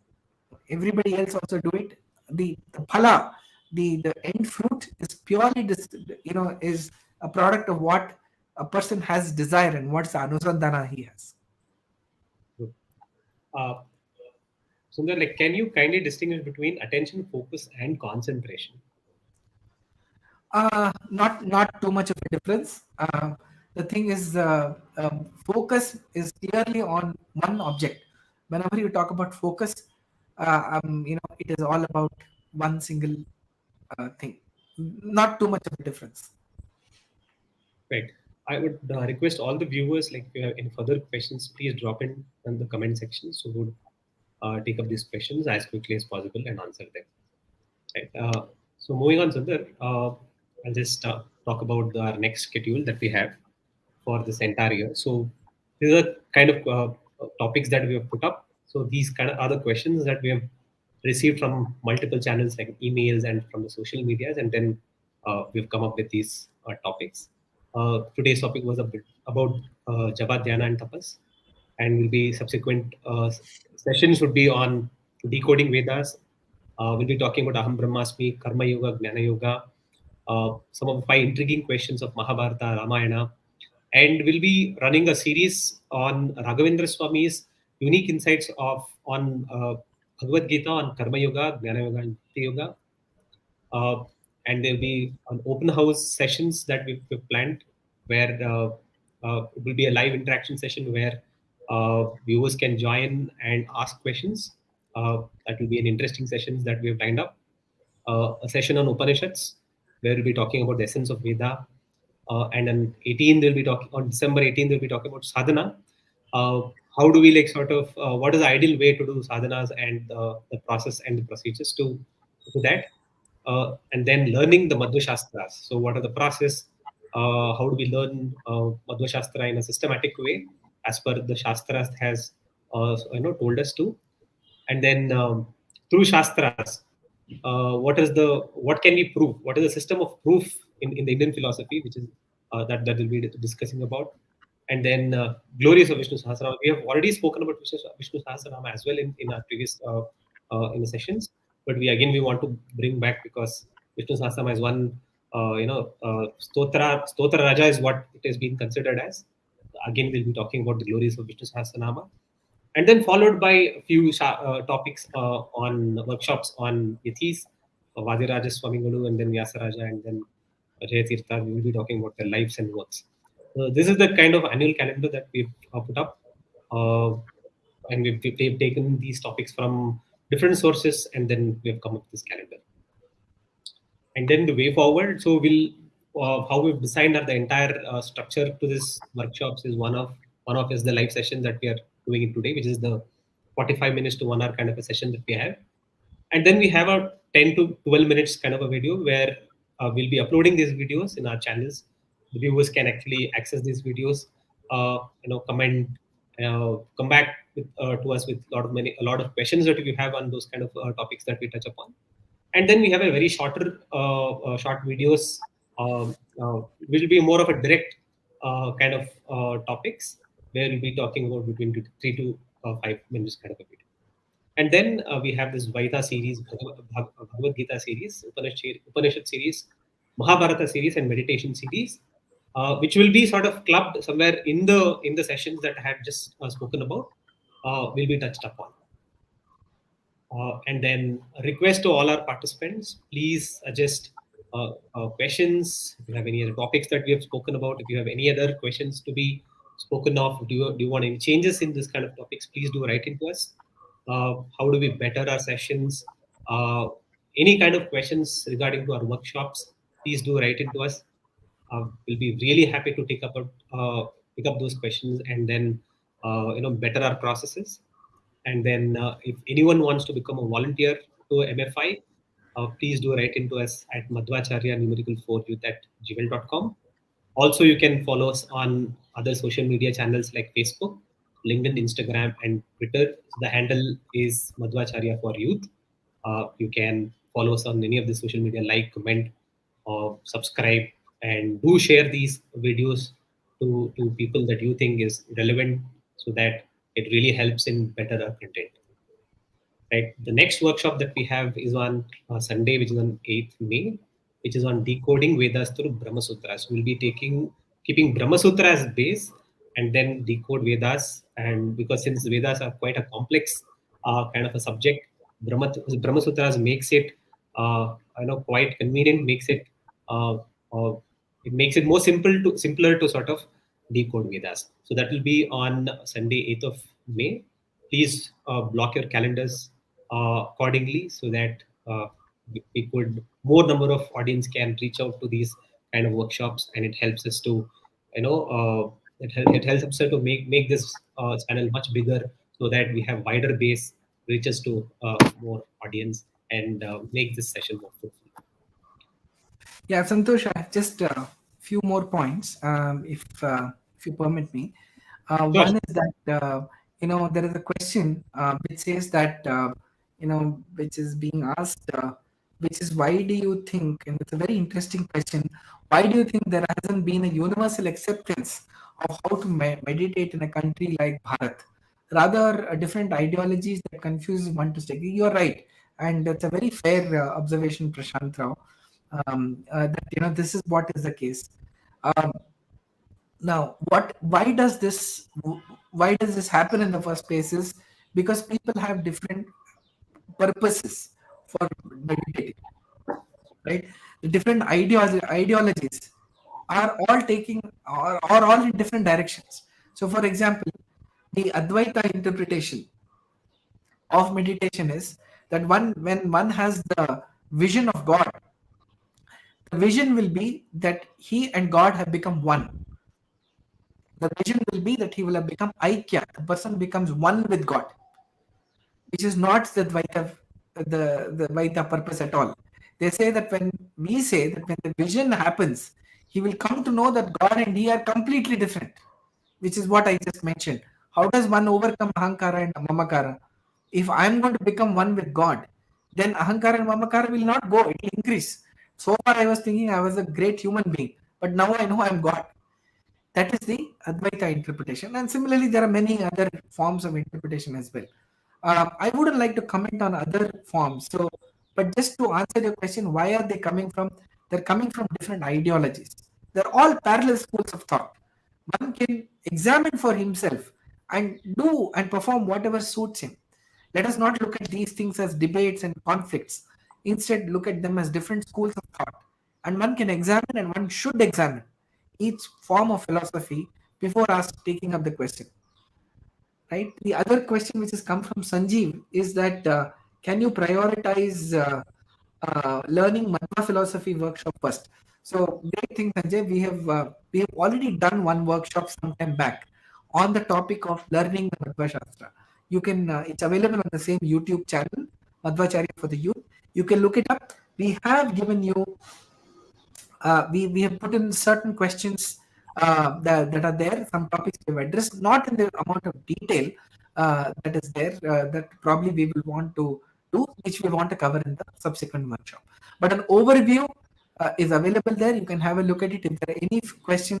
Everybody else also do it. The phala, the end fruit is purely is a product of what a person has desire and what's the anusandhana he has. Uh, Sundar, like, can you kindly distinguish between attention, focus, and concentration? Not too much of a difference. The thing is, focus is clearly on one object. Whenever you talk about focus, it is all about one single thing. Not too much of a difference. Right. I would request all the viewers, like, if you have any further questions, please drop in the comment section. So we'll take up these questions as quickly as possible and answer them. Right. So moving on, Sundar, I'll just talk about our next schedule that we have for this entire year. So these are kind of topics that we have put up. So these kind of other questions that we have received from multiple channels like emails and from the social medias, and then we've come up with these topics. Today's topic was a bit about Japa, Dhyana, and Tapas, and will be subsequent sessions would be on decoding Vedas. We'll be talking about Aham Brahmasmi, Karma Yoga, Jnana Yoga, some of the 5 intriguing questions of Mahabharata, Ramayana, and we'll be running a series on Raghavendra Swami's unique insights on Bhagavad Gita on Karma Yoga, Jnana Yoga, and Bhakti Yoga. Uh, and there'll be an open house sessions that we've planned where it will be a live interaction session where viewers can join and ask questions. That will be an interesting sessions that we have lined up. A session on Upanishads where we'll be talking about the essence of Veda. And on 18th, we'll be talking on December 18th, we'll be talking about sadhana. How do we like sort of what is the ideal way to do sadhanas and the process and the procedures to that? And then learning the Madhva Shastras. So, what are the process? How do we learn Madhva Shastra in a systematic way, as per the Shastras has told us to? And then through Shastras, what can we prove? What is the system of proof in the Indian philosophy, which is that we'll be discussing about? And then glories of Vishnu Sahasranama. We have already spoken about Vishnu Sahasranama as well in our previous in the sessions, but we want to bring back because Vishnu Sahasranama is one Stotra Raja is what it has been considered as. Again, we'll be talking about the glories of Vishnu Sahasranama, and then followed by a few topics on workshops on Yathis, Vadiraja Swamigalu, and then Vyasaraja, and then Jayatirtha. We will be talking about their lives and works. This is the kind of annual calendar that we've put up, and we've taken these topics from different sources, and then we've come up with this calendar. And then the way forward, so we'll how we've designed the entire structure to this workshops is one of is the live session that we are doing it today, which is the 45 minutes to 1 hour kind of a session that we have. And then we have a 10 to 12 minutes kind of a video where we'll be uploading these videos in our channels. The viewers can actually access these videos, comment, come back to us with a lot of questions that you have on those kind of topics that we touch upon. And then we have a very short videos, will be more of a direct kind of topics where we'll be talking about between 3 to 5 minutes kind of a video. And then we have this Vaita series, Bhagavad Gita series, Upanishad series, Mahabharata series, and meditation series, which will be sort of clubbed somewhere in the sessions that I have just spoken about, will be touched upon. And then a request to all our participants, please suggest questions. If you have any other topics that we have spoken about, if you have any other questions to be spoken of, do you want any changes in this kind of topics, please do write into us. How do we better our sessions? Any kind of questions regarding to our workshops, please do write into us. We'll be really happy to pick up those questions and then better our processes. And then if anyone wants to become a volunteer to MFI, please do write into us at madhvacharya numerical 4 youth at gmail.com. Also, you can follow us on other social media channels like Facebook, LinkedIn, Instagram, and Twitter. The handle is Madhvacharya for Youth. You can follow us on any of the social media, like, comment, or subscribe, and do share these videos to people that you think is relevant, so that it really helps in better our content. Right. The next workshop that we have is on Sunday, which is on 8th May, which is on decoding Vedas through Brahma Sutras. We'll be keeping Brahma Sutra as base and then decode Vedas. And because since Vedas are quite a complex kind of a subject, Brahma Sutras makes it quite convenient, uh, uh, makes it more simpler to sort of decode Vedas. So that will be on Sunday, 8th of May. Please block your calendars accordingly, so that we could more number of audience can reach out to these kind of workshops, and it helps us to it helps us to make this channel much bigger, so that we have wider base, reaches to more audience, and make this session more fruitful. Yeah, Santosh, I have just a few more points, if you permit me. Sure. One is that there is a question which says that which is being asked, which is, why do you think? And it's a very interesting question. Why do you think there hasn't been a universal acceptance of how to meditate in a country like Bharat? Rather, different ideologies that confuse one to stay. You're right, and it's a very fair observation, Prashant Rao. That this is what is the case. Um, Now, why does this happen in the first place? Is because people have different purposes for meditating, right? The different ideologies are all taking or all in different directions. So, for example, the Advaita interpretation of meditation is that when one has the vision of God, the vision will be that he and God have become one. The vision will be that he will have become Aikya. The person becomes one with God, which is not the Dvaita purpose at all. They say that when the vision happens, he will come to know that God and he are completely different, which is what I just mentioned. How does one overcome Ahankara and Mamakara? If I'm going to become one with God, then Ahankara and Mamakara will not go, it will increase. So far, I was thinking I was a great human being, but now I know I'm God. That is the Advaita interpretation. And similarly, there are many other forms of interpretation as well. I wouldn't like to comment on other forms. So, but just to answer your question, why are they coming from? They're coming from different ideologies. They're all parallel schools of thought. One can examine for himself and do and perform whatever suits him. Let us not look at these things as debates and conflicts. Instead, look at them as different schools of thought. And one can examine and one should examine each form of philosophy before us taking up the question. Right. The other question which has come from Sanjeev is that can you prioritize learning Madhva philosophy workshop first? So great thing, Sanjay. We have already done one workshop some time back on the topic of learning the Madhva Shastra. You can it's available on the same YouTube channel, Madhvacharya for the Youth. You can look it up. We have given you we have put in certain questions that are there, some topics we've addressed, not in the amount of detail that is there, that probably we will want to do, which we want to cover in the subsequent workshop. But an overview is available there. You can have a look at it. If there are any questions,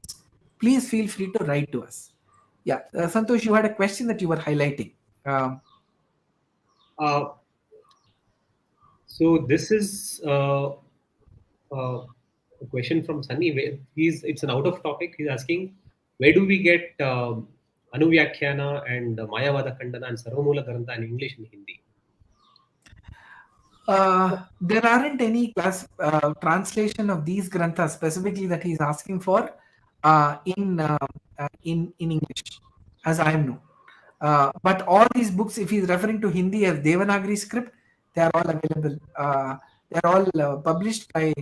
please feel free to write to us. Yeah, Santosh, you had a question that you were highlighting. Uh, so this is a question from Sunny. It's an out of topic. He's asking, where do we get Anuvyakhyana and Mayavada Khandana and Sarvamoola Grantha in English and Hindi? There aren't any translation of these granthas specifically that he's asking for in English, as I know. But all these books, if he's referring to Hindi as Devanagari script, they are all available. They are all published by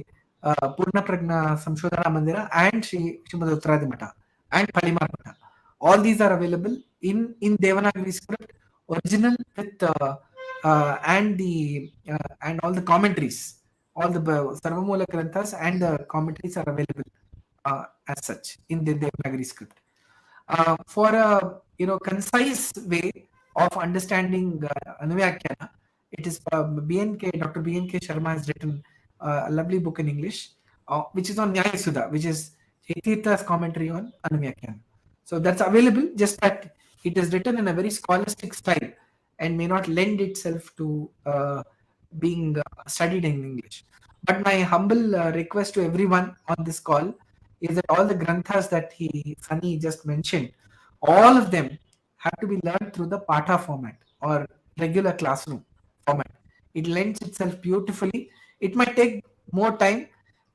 Purna Pragna Samshodhana Mandira and Srimad Uttaradi Mata and Palimar Mata. All these are available in Devanagari script, original with and all the commentaries, all the Sarvamoola Granthas and the commentaries are available as such in the Devanagari script. For a concise way of understanding Anuvyakyana, it is BNK Dr. BNK Sharma has written a lovely book in English, which is on Nyaya Sudha, which is Tirtha's commentary on Anuvyakyana. So that's available, just that it is written in a very scholastic style and may not lend itself to being studied in English. But my humble request to everyone on this call is that all the granthas that Sunny just mentioned, all of them have to be learned through the Patha format or regular classroom format. It lends itself beautifully. It might take more time,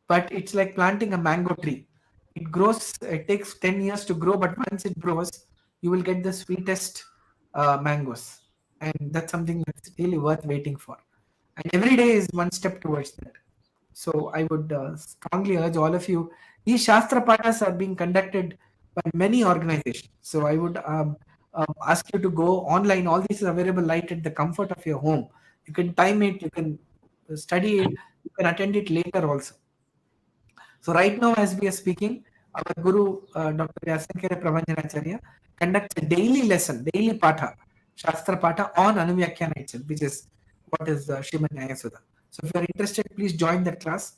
but it's like planting a mango tree. It grows, it takes 10 years to grow, but once it grows, you will get the sweetest mangoes. And that's something that's really worth waiting for. And every day is one step towards that. So I would strongly urge all of you. These Shastra Pathas are being conducted by many organizations. So I would ask you to go online. All this is available right at the comfort of your home. You can time it, you can study it, you can attend it later also. So right now, as we are speaking, our Guru, Dr. Yasankara Prabhanjanacharya, conducts a daily lesson, daily Patha, Shastra Patha on Anuvyakyana itself, which is what is Srimad Nyaya Sudha. So if you are interested, please join that class.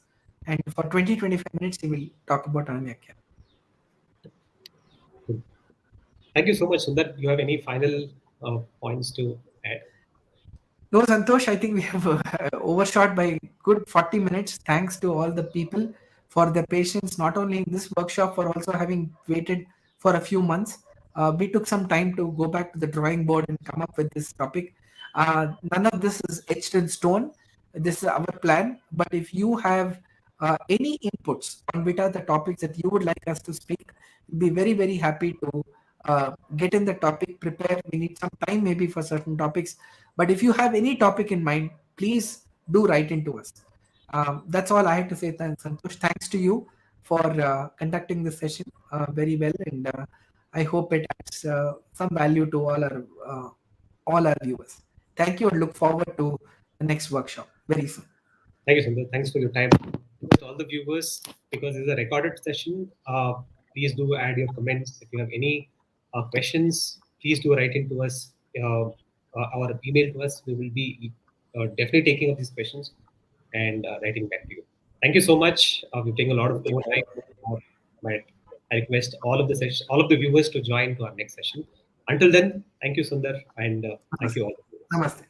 And for 20-25 minutes, he will talk about Anuvyakyana. Thank you so much, Sundar. You have any final points to add? No, Santosh, I think we have overshot by good 40 minutes. Thanks to all the people for their patience, not only in this workshop, for also having waited for a few months. We took some time to go back to the drawing board and come up with this topic. None of this is etched in stone. This is our plan. But if you have any inputs on which are the topics that you would like us to speak, we'd be very, very happy to get in the topic, prepare. We need some time maybe for certain topics. But if you have any topic in mind, please do write into us. That's all I have to say. Thanks, Santosh. Thanks to you for conducting this session very well, and I hope it adds some value to all our viewers. Thank you, and look forward to the next workshop very soon. Thank you, Sundar. Thanks for your time. To all the viewers, because this is a recorded session, please do add your comments. If you have any questions, please do write into us, our email to us. We will be definitely taking up these questions and writing back to you. Thank you so much. We've taken a lot of more time. But I request all of the viewers to join to our next session. Until then, thank you, Sundar, and thank you all. Namaste.